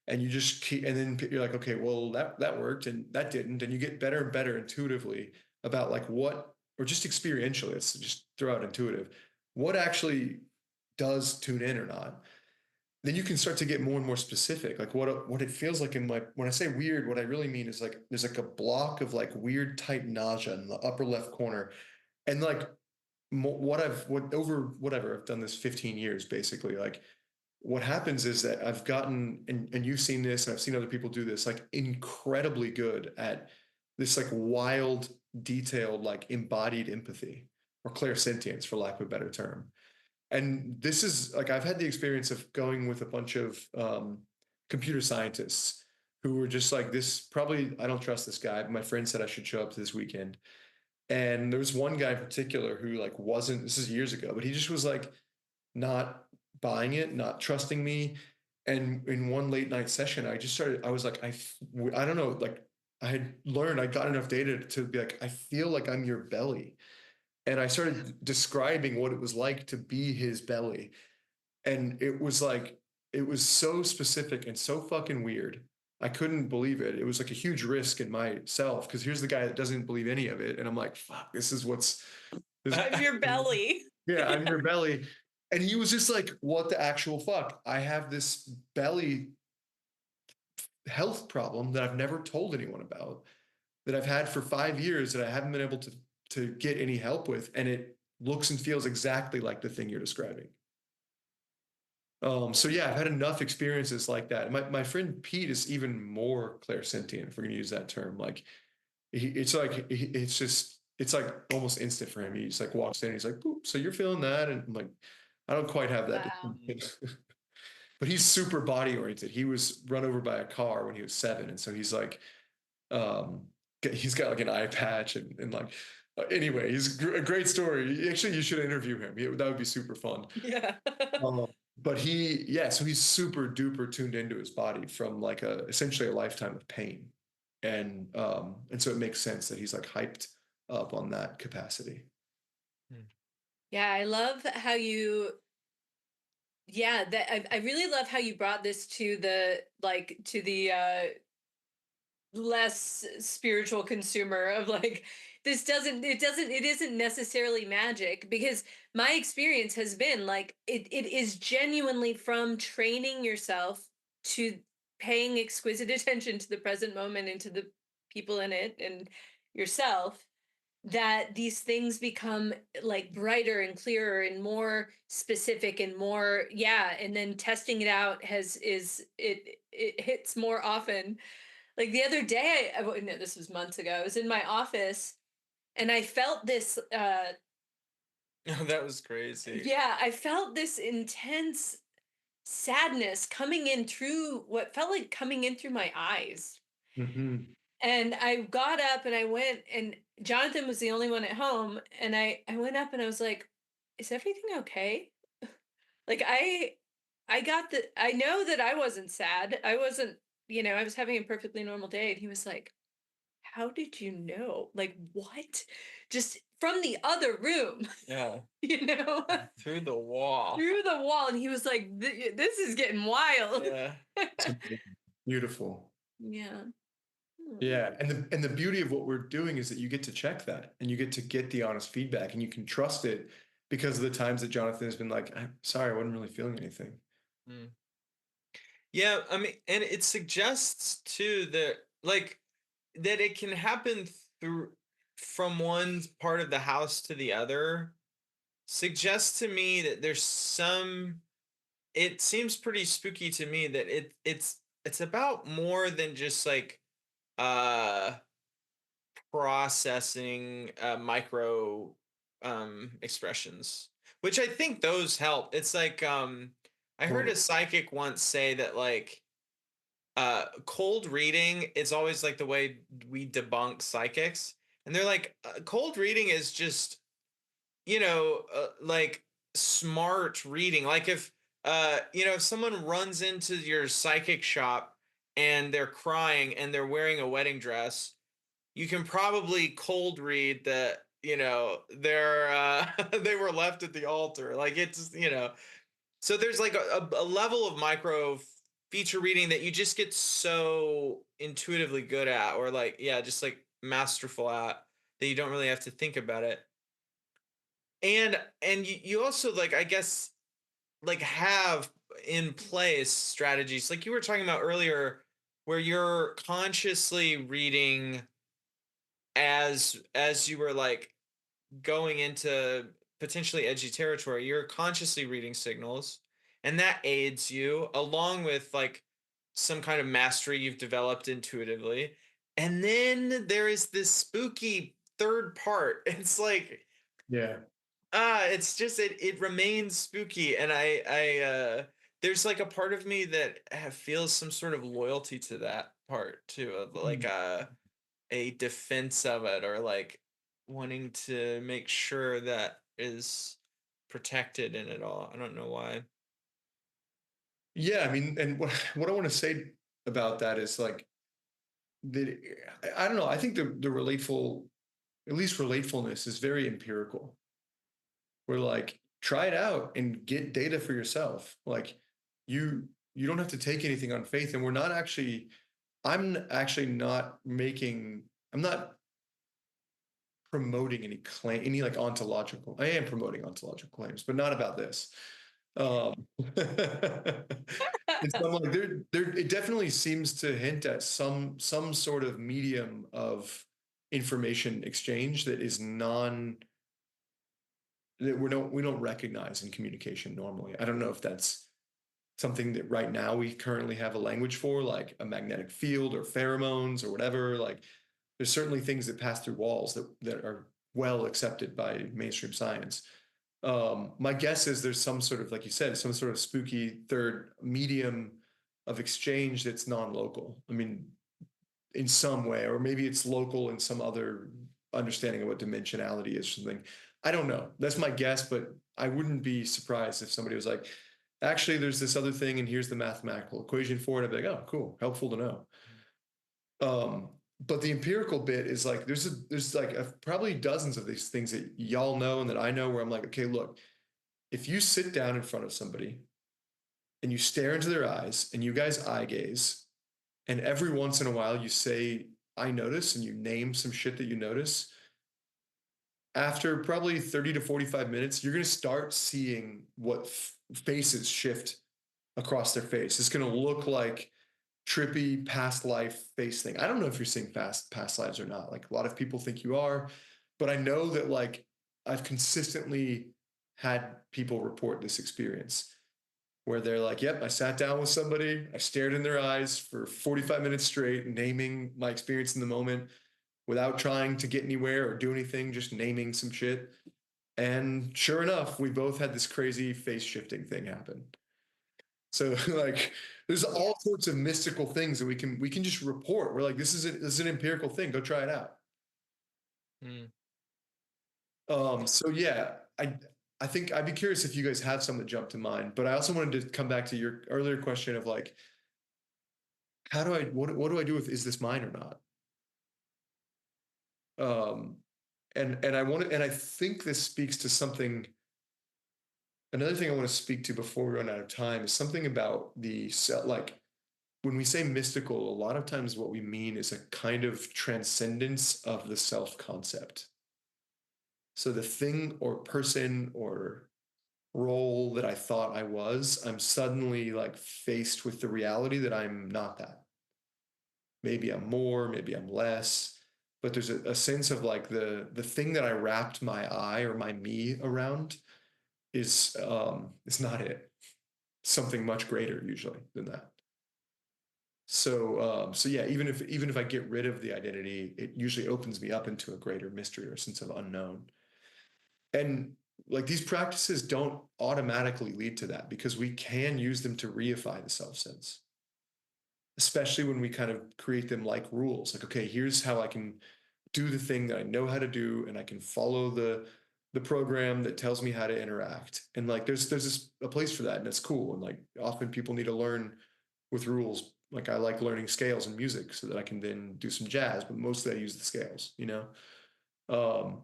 and you just keep, and then you're like, okay, well that worked and that didn't, and you get better and better intuitively about like what, or just experientially. Let's just throw out intuitive. What actually does tune in or not, then you can start to get more and more specific. Like what it feels like in my, when I say weird, what I really mean is like there's like a block of like weird type nausea in the upper left corner. And like what over whatever, I've done this 15 years basically. Like what happens is that I've gotten, and you've seen this, and I've seen other people do this, like incredibly good at this like wild, detailed, like embodied empathy or clairsentience, for lack of a better term. And this is like I've had the experience of going with a bunch of computer scientists who were just like this. Probably I don't trust this guy, but my friend said I should show up to this weekend. And there was one guy in particular who like wasn't. This is years ago, but he just was like not buying it, not trusting me. And in one late night session, I just started. I was like, I don't know, like I had learned. I got enough data to be like, I feel like I'm your belly, and I started describing what it was like to be his belly. And it was like, it was so specific and so fucking weird. I couldn't believe it. It was like a huge risk in myself because here's the guy that doesn't believe any of it. And I'm like, fuck, this is what's this. I'm your belly. Yeah, I'm your belly. And he was just like, what the actual fuck? I have this belly health problem that I've never told anyone about, that I've had for 5 years that I haven't been able to get any help with, and it looks and feels exactly like the thing you're describing. So yeah, I've had enough experiences like that. My friend Pete is even more clairsentient, if we're gonna use that term. Like it's like it's just it's like almost instant for him. He just like walks in, and he's like, "Boop, so you're feeling that?" And I'm like, I don't quite have that. Wow. But he's super body oriented. He was run over by a car when he was 7, and so he's like, um, he's got like an eye patch and like. Anyway, he's a great story. Actually, you should interview him. That would be super fun. Yeah. Um, but yeah, so he's super duper tuned into his body from like essentially a lifetime of pain, and so it makes sense that he's like hyped up on that capacity. Yeah, I love how you yeah, that I really love how you brought this to the less spiritual consumer of like it isn't necessarily magic, because my experience has been like it is genuinely from training yourself to paying exquisite attention to the present moment and to the people in it and yourself, that these things become like brighter and clearer and more specific and more, yeah, and then testing it out has is it hits more often. Like the other day, no, this was months ago, I was in my office and I felt this Oh, that was crazy. yeah, I felt this intense sadness coming in through what felt like coming in through my eyes. Mm-hmm. And I got up and I went, and Jonathan was the only one at home, and I went up and I was like, is everything okay? Like I got the I know that I wasn't sad. I wasn't, I was having a perfectly normal day, and he was like, how did you know? Like, what? Just from the other room, Yeah. you know, Through the wall. through the wall. And he was like, this is getting wild. Yeah. Beautiful. Yeah. Yeah, and the beauty of what we're doing is that you get to check that, and you get to get the honest feedback, and you can trust it because of the times that Jonathan has been like, "I'm sorry, I wasn't really feeling anything." Mm. Yeah, I mean, and it suggests too that like that it can happen through from one part of the house to the other. Suggests to me that there's some, it seems pretty spooky to me that it's about more than just like uh processing micro expressions, which I think those help. It's like I heard a Totally. psychic once say that like cold reading is always like the way we debunk psychics, and they're like cold reading is just, like smart reading. Like if if someone runs into your psychic shop and they're crying and they're wearing a wedding dress, you can probably cold read that, they're they were left at the altar. Like it's, so there's like a level of micro feature reading that you just get so intuitively good at, or like, yeah, just like masterful at, that you don't really have to think about it. And you also, like, I guess, like have in place strategies like you were talking about earlier, where you're consciously reading as you were like going into potentially edgy territory. You're consciously reading signals, and that aids you along with like some kind of mastery you've developed intuitively. And then there is this spooky third part. It's like Yeah. it's just it remains spooky, and I there's like a part of me that feels some sort of loyalty to that part too, of like Mm. a defense of it, or like wanting to make sure that is protected in it all. I don't know why. Yeah, I mean, and what I want to say about that is like that I don't know. I think the relateful, at least relatefulness, is very empirical. We're like, try it out and get data for yourself. Like you don't have to take anything on faith. And we're not actually, I'm actually not making, I'm not promoting any claim, any like ontological. I am promoting ontological claims, but not about this. It's not like there. It definitely seems to hint at some sort of medium of information exchange that is non that we don't recognize in communication normally. I don't know if that's something that right now we currently have a language for, like a magnetic field or pheromones or whatever. Like there's certainly things that pass through walls that are well accepted by mainstream science. My guess is there's some sort of, like you said, some sort of spooky third medium of exchange that's non-local. I mean, in some way, or maybe it's local in some other understanding of what dimensionality is, something. I don't know. That's my guess, but I wouldn't be surprised if somebody was like, actually, there's this other thing, and here's the mathematical equation for it. I'd be like, oh, cool, helpful to know. But the empirical bit is like there's like probably dozens of these things that y'all know and that I know where I'm like, okay, look, if you sit down in front of somebody and you stare into their eyes and you guys eye gaze, and every once in a while you say, I notice, and you name some shit that you notice, after probably 30 to 45 minutes, you're going to start seeing what faces shift across their face. It's going to look like trippy past life face thing. I don't know if you're seeing past lives or not. Like a lot of people think you are, but I know that like I've consistently had people report this experience where they're like, yep, I sat down with somebody, I stared in their eyes for 45 minutes straight, naming my experience in the moment without trying to get anywhere or do anything, just naming some shit. And sure enough, we both had this crazy face shifting thing happen. So like there's Yeah. all sorts of mystical things that we can just report. We're like, this is an empirical thing. Go try it out. Hmm. So yeah, I think I'd be curious if you guys have some that jump to mind, but I also wanted to come back to your earlier question of like, how do I what do I do with is this mine or not? Um, and I want to and I think this speaks to something. Another thing I want to speak to before we run out of time is something about the like when we say mystical, a lot of times what we mean is a kind of transcendence of the self concept. So the thing or person or role that I thought I was, I'm suddenly like faced with the reality that I'm not that. Maybe I'm more, maybe I'm less, but there's a sense of like the thing that I wrapped my I or my me around is not it. Something much greater usually than that. So yeah, even if I get rid of the identity, it usually opens me up into a greater mystery or sense of unknown. And like these practices don't automatically lead to that because we can use them to reify the self sense, especially when we kind of create them like rules. Like, okay, here's how I can do the thing that I know how to do, and I can follow the program that tells me how to interact. And like there's a place for that, and it's cool. And like often people need to learn with rules. Like I like learning scales in music so that I can then do some jazz, but mostly I use the scales, you know. Um,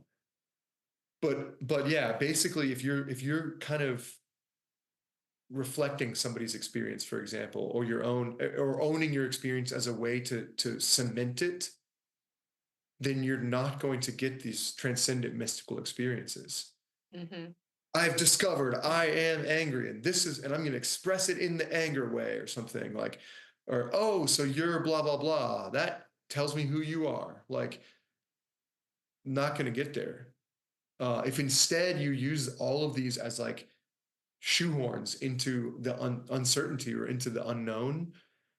but yeah, basically, if you're kind of reflecting somebody's experience, for example, or your own, or owning your experience as a way to cement it, then you're not going to get these transcendent mystical experiences. Hmm. I've discovered I am angry, and I'm going to express it in the anger way, or something like, or oh, so you're blah blah blah. That tells me who you are. Like, not going to get there. If instead you use all of these as like shoehorns into the uncertainty or into the unknown,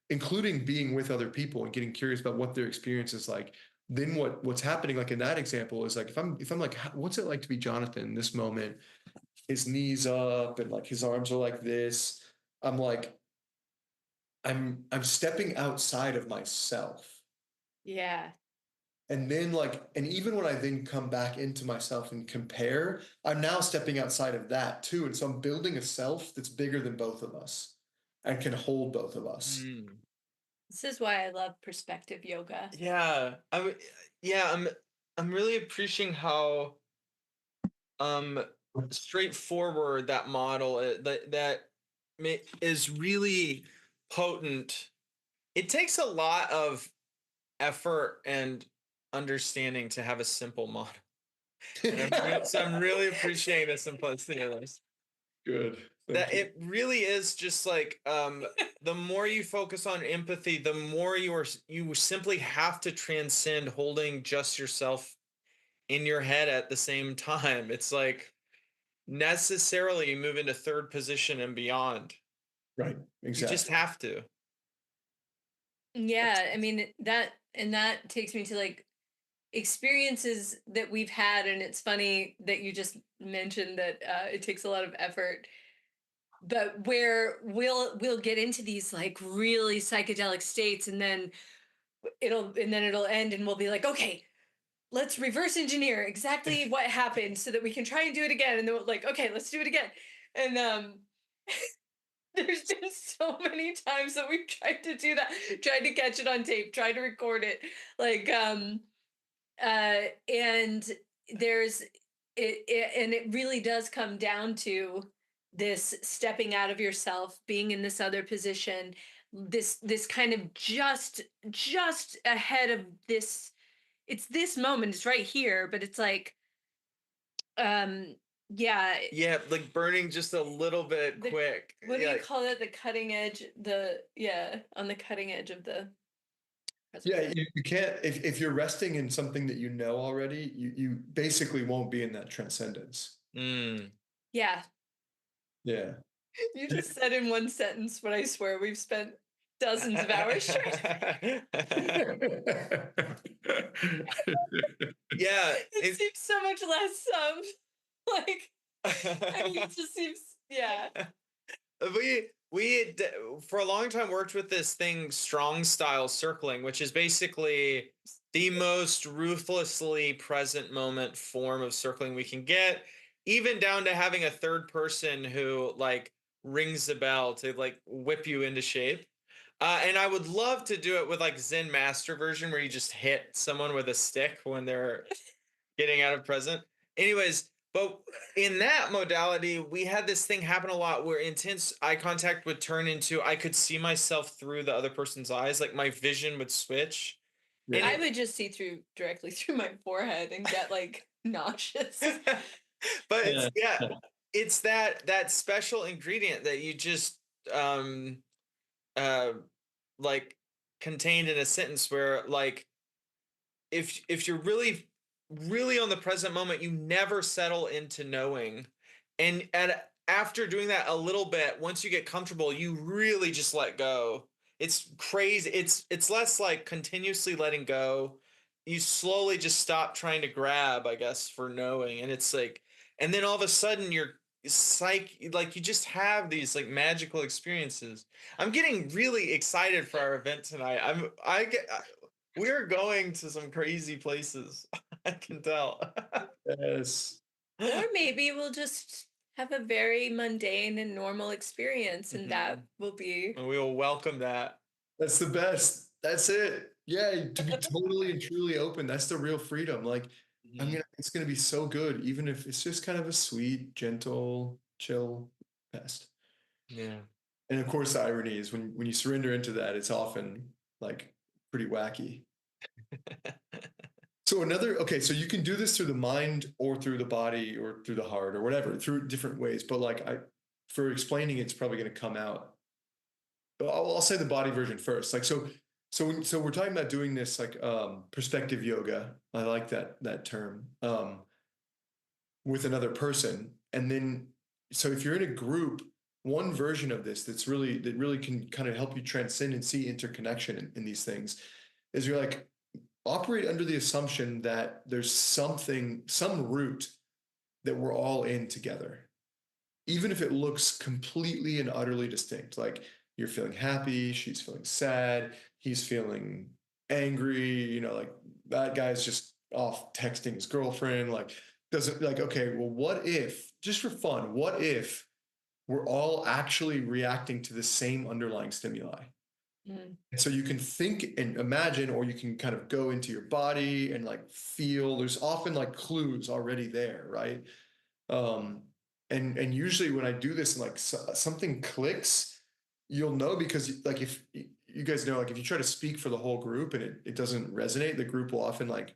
including being with other people and getting curious about what their experience is like. Then what's happening, like in that example, is like if I'm like, what's it like to be Jonathan in this moment? His knees up and like his arms are like this. I'm like, I'm stepping outside of myself. Yeah. And then like, and even when I then come back into myself and compare, I'm now stepping outside of that too. And so I'm building a self that's bigger than both of us and can hold both of us. Mm. This is why I love perspective yoga. Yeah, I'm really appreciating how um straightforward that model is really potent. It takes a lot of effort and understanding to have a simple model. So I'm really appreciating the simplicity of this. Good. Thank That you. it really is just like the more you focus on empathy, the more you simply have to transcend holding just yourself in your head at the same time. It's like necessarily you move into third position and beyond. Right. You just Exactly. have to. Yeah, I mean that takes me to like experiences that we've had, and it's funny that you just mentioned that it takes a lot of effort, but where we'll get into these like really psychedelic states, and then it'll end, and we'll be like, okay, let's reverse engineer exactly what happened so that we can try and do it again, and then we're like, okay, let's do it again, and there's been so many times that we've tried to do that, tried to catch it on tape, tried to record it, like and there's and it really does come down to this stepping out of yourself, being in this other position, this kind of just ahead of this. It's this moment, it's right here, but it's like um yeah, Yeah, like burning just a little bit the quick. what do you Yeah. call it, the cutting edge, the yeah, on the cutting edge of the present Yeah, moment. you can't if you're resting in something that you know already, you basically won't be in that transcendence. Mm. Yeah. Yeah. You just said in one sentence, but I swear we've spent dozens of hours trying Yeah, it seems so much less like, I mean, it just seems, yeah. we for a long time worked with this thing, strong style circling, which is basically the most ruthlessly present moment form of circling we can get, even down to having a third person who like rings the bell to like whip you into shape. And I would love to do it with like Zen master version where you just hit someone with a stick when they're getting out of present. Anyways, but in that modality, we had this thing happen a lot where intense eye contact would turn into I could see myself through the other person's eyes, like my vision would switch. And I Yeah. would just see through directly through my forehead and get like nauseous. but Yeah. it's that special ingredient that you just um uh like contained in a sentence where like if you're really on the present moment, you never settle into knowing. And after doing that a little bit, once you get comfortable, you really just let go. It's crazy. It's less like continuously letting go. You slowly just stop trying to grab, I guess, for knowing. And it's like, and then all of a sudden you're like you just have these like magical experiences. I'm getting really excited for our event tonight. We're going to some crazy places. I can tell. Yes. Or maybe we'll just have a very mundane and normal experience, and that Mhm. will be. And we will welcome that. That's the best. That's it. Yeah, to be totally and truly open. That's the real freedom. Like, Mhm. it's gonna be so good, even if it's just kind of a sweet, gentle, chill fest. Yeah. And of course, the irony is when you surrender into that, it's often like pretty wacky. So okay, so you can do this through the mind or through the body or through the heart or whatever, through different ways. But like for explaining, it's probably going to come out. I'll say the body version first. Like so we're talking about doing this like perspective yoga. I like that term with another person, and then so if you're in a group, one version of this that really can kind of help you transcend and see interconnection in these things is you're like operate under the assumption that there's some root that we're all in together, even if it looks completely and utterly distinct. Like you're feeling happy, she's feeling sad, he's feeling angry, like that guy's just off texting his girlfriend, like doesn't like, okay, well, what if, just for fun, what if we're all actually reacting to the same underlying stimuli? Mm. And so you can think and imagine, or you can kind of go into your body and like feel, there's often like clues already there, right? Um, and usually when I do this and like something clicks, you'll know, because like if you guys know, like if you try to speak for the whole group and it doesn't resonate, the group will often like,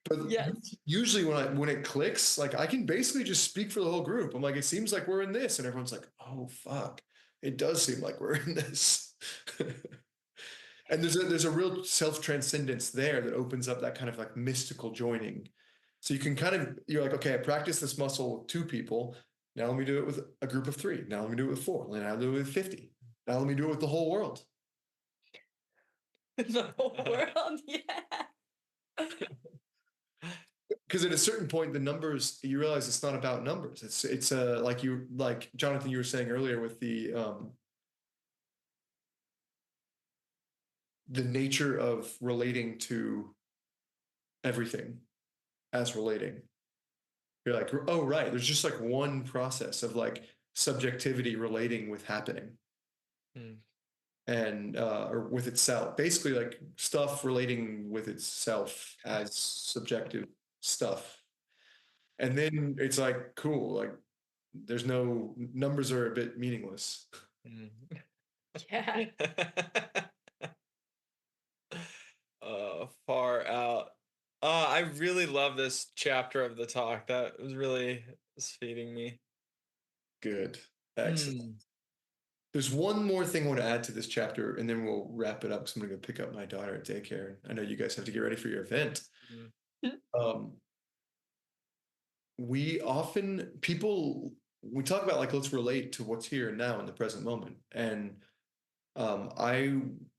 but Yes. usually when it clicks, like I can basically just speak for the whole group. I'm like, it seems like we're in this, and everyone's like, oh fuck, it does seem like we're in this. And there's a real self transcendence there that opens up that kind of like mystical joining. So you can kind of, you're like, okay, I practice this muscle with 2 people. Now let me do it with a group of 3. Now let me do it with 4. Now let me do it with 50. Now let me do it with the whole world. The whole world. Yeah. Because at a certain point, the numbers, you realize it's not about numbers. It's like Jonathan, you were saying earlier with the nature of relating to everything as relating. You're like, oh right, there's just like one process of like subjectivity relating with happening. Hmm. And or with itself, basically like stuff relating with itself as subjective stuff. And then it's like, cool, like there's no numbers, are a bit meaningless. Hmm. Yeah. Far out. I really love this chapter of the talk. That was feeding me. Good. Excellent. Hmm. There's one more thing I want to add to this chapter, and then we'll wrap it up because I'm going to go pick up my daughter at daycare. I know you guys have to get ready for your event. Hmm. Um, we often, people, we talk about like, let's relate to what's here and now in the present moment. And I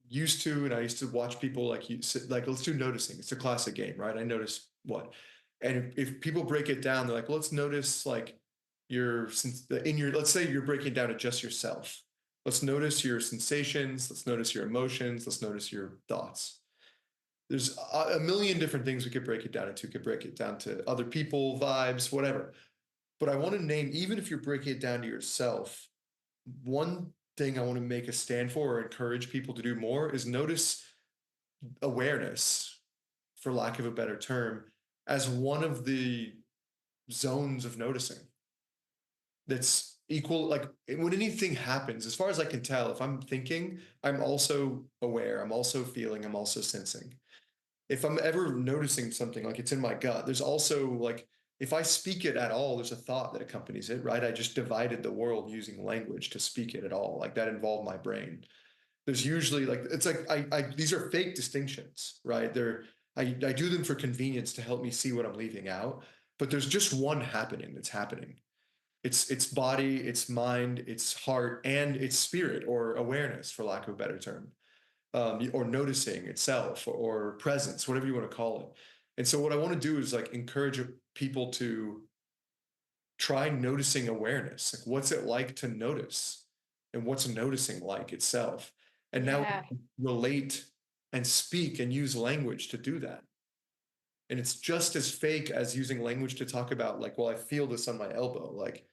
used to watch people like like, let's do noticing. It's a classic game, right? I notice what, and if people break it down, they're like, well, let's notice like let's say you're breaking down to just yourself. Let's notice your sensations. Let's notice your emotions. Let's notice your thoughts. There's a million different things we could break it down into. We could break it down to other people, vibes, whatever. But I want to name, even if you're breaking it down to yourself, one thing I want to make a stand for or encourage people to do more is notice awareness, for lack of a better term, as one of the zones of noticing that's equal. Like when anything happens, as far as I can tell, if I'm thinking, I'm also aware, I'm also feeling, I'm also sensing. If I'm ever noticing something, like it's in my gut, there's also like, if I speak it at all, there's a thought that accompanies it, right? I just divided the world using language to speak it at all. Like that involved my brain. There's usually like, it's like I these are fake distinctions, right? I do them for convenience to help me see what I'm leaving out, but there's just one happening that's happening. It's body, it's mind, it's heart, and it's spirit or awareness, for lack of a better term, or noticing itself, or presence, whatever you want to call it. And so what I want to do is like encourage people to try noticing awareness. Like, what's it like to notice? And what's noticing like itself? And now Yeah. relate and speak and use language to do that. And it's just as fake as using language to talk about, like, well, I feel this on my elbow. Like,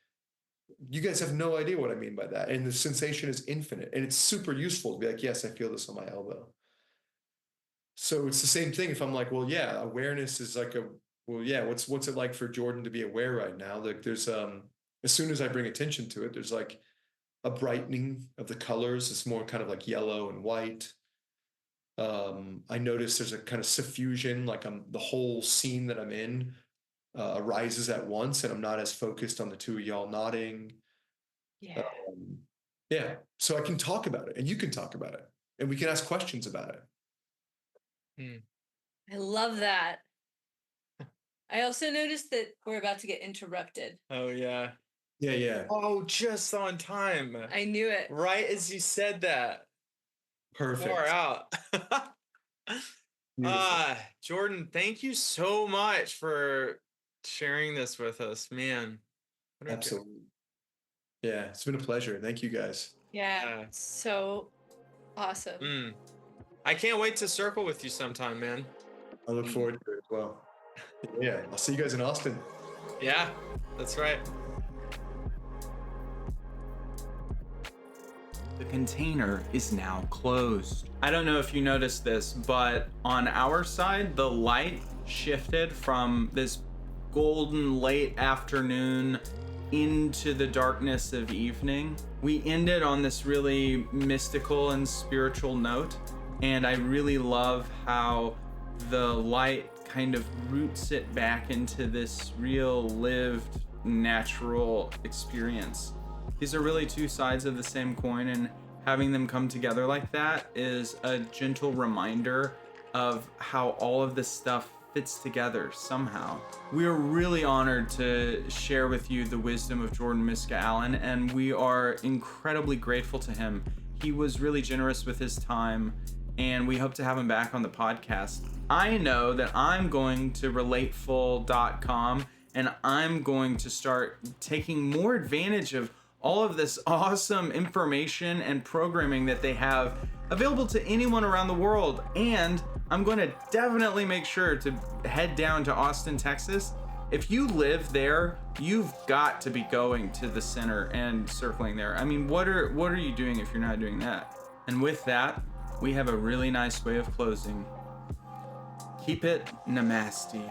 you guys have no idea what I mean by that. And the sensation is infinite. And it's super useful to be like, yes, I feel this on my elbow. So it's the same thing. If I'm like, well, yeah, awareness is like well, yeah, what's it like for Jordan to be aware right now? Like there's as soon as I bring attention to it, there's like a brightening of the colors. It's more kind of like yellow and white. I notice there's a kind of suffusion, like the whole scene that I'm in arises at once, and I'm not as focused on the two of y'all nodding. Yeah. Um, yeah, so I can talk about it, and you can talk about it, and we can ask questions about it. Hmm. I love that. I also noticed that we're about to get interrupted. Oh yeah. Yeah, yeah. Oh, just on time. I knew it. Right as you said that. Far Perfect. out. Beautiful. Jordan, thank you so much for sharing this with us. Man, what a good. Absolutely. Yeah, it's been a pleasure. Thank you guys. Yeah. So awesome. I can't wait to circle with you sometime, man. I look forward to it as well. Yeah, I'll see you guys in Austin. Yeah, that's right. The container is now closed. I don't know if you noticed this, but on our side, the light shifted from this golden late afternoon into the darkness of evening. We ended on this really mystical and spiritual note, and I really love how the light kind of roots it back into this real lived natural experience. These are really two sides of the same coin, and having them come together like that is a gentle reminder of how all of this stuff fits together somehow. We are really honored to share with you the wisdom of Jordan Myska Allen, and we are incredibly grateful to him. He was really generous with his time, and we hope to have him back on the podcast. I know that I'm going to relateful.com, and I'm going to start taking more advantage of all of this awesome information and programming that they have available to anyone around the world. And I'm going to definitely make sure to head down to Austin, Texas. If you live there, you've got to be going to the center and circling there. I mean, what are you doing if you're not doing that? And with that, we have a really nice way of closing. Keep it namaste.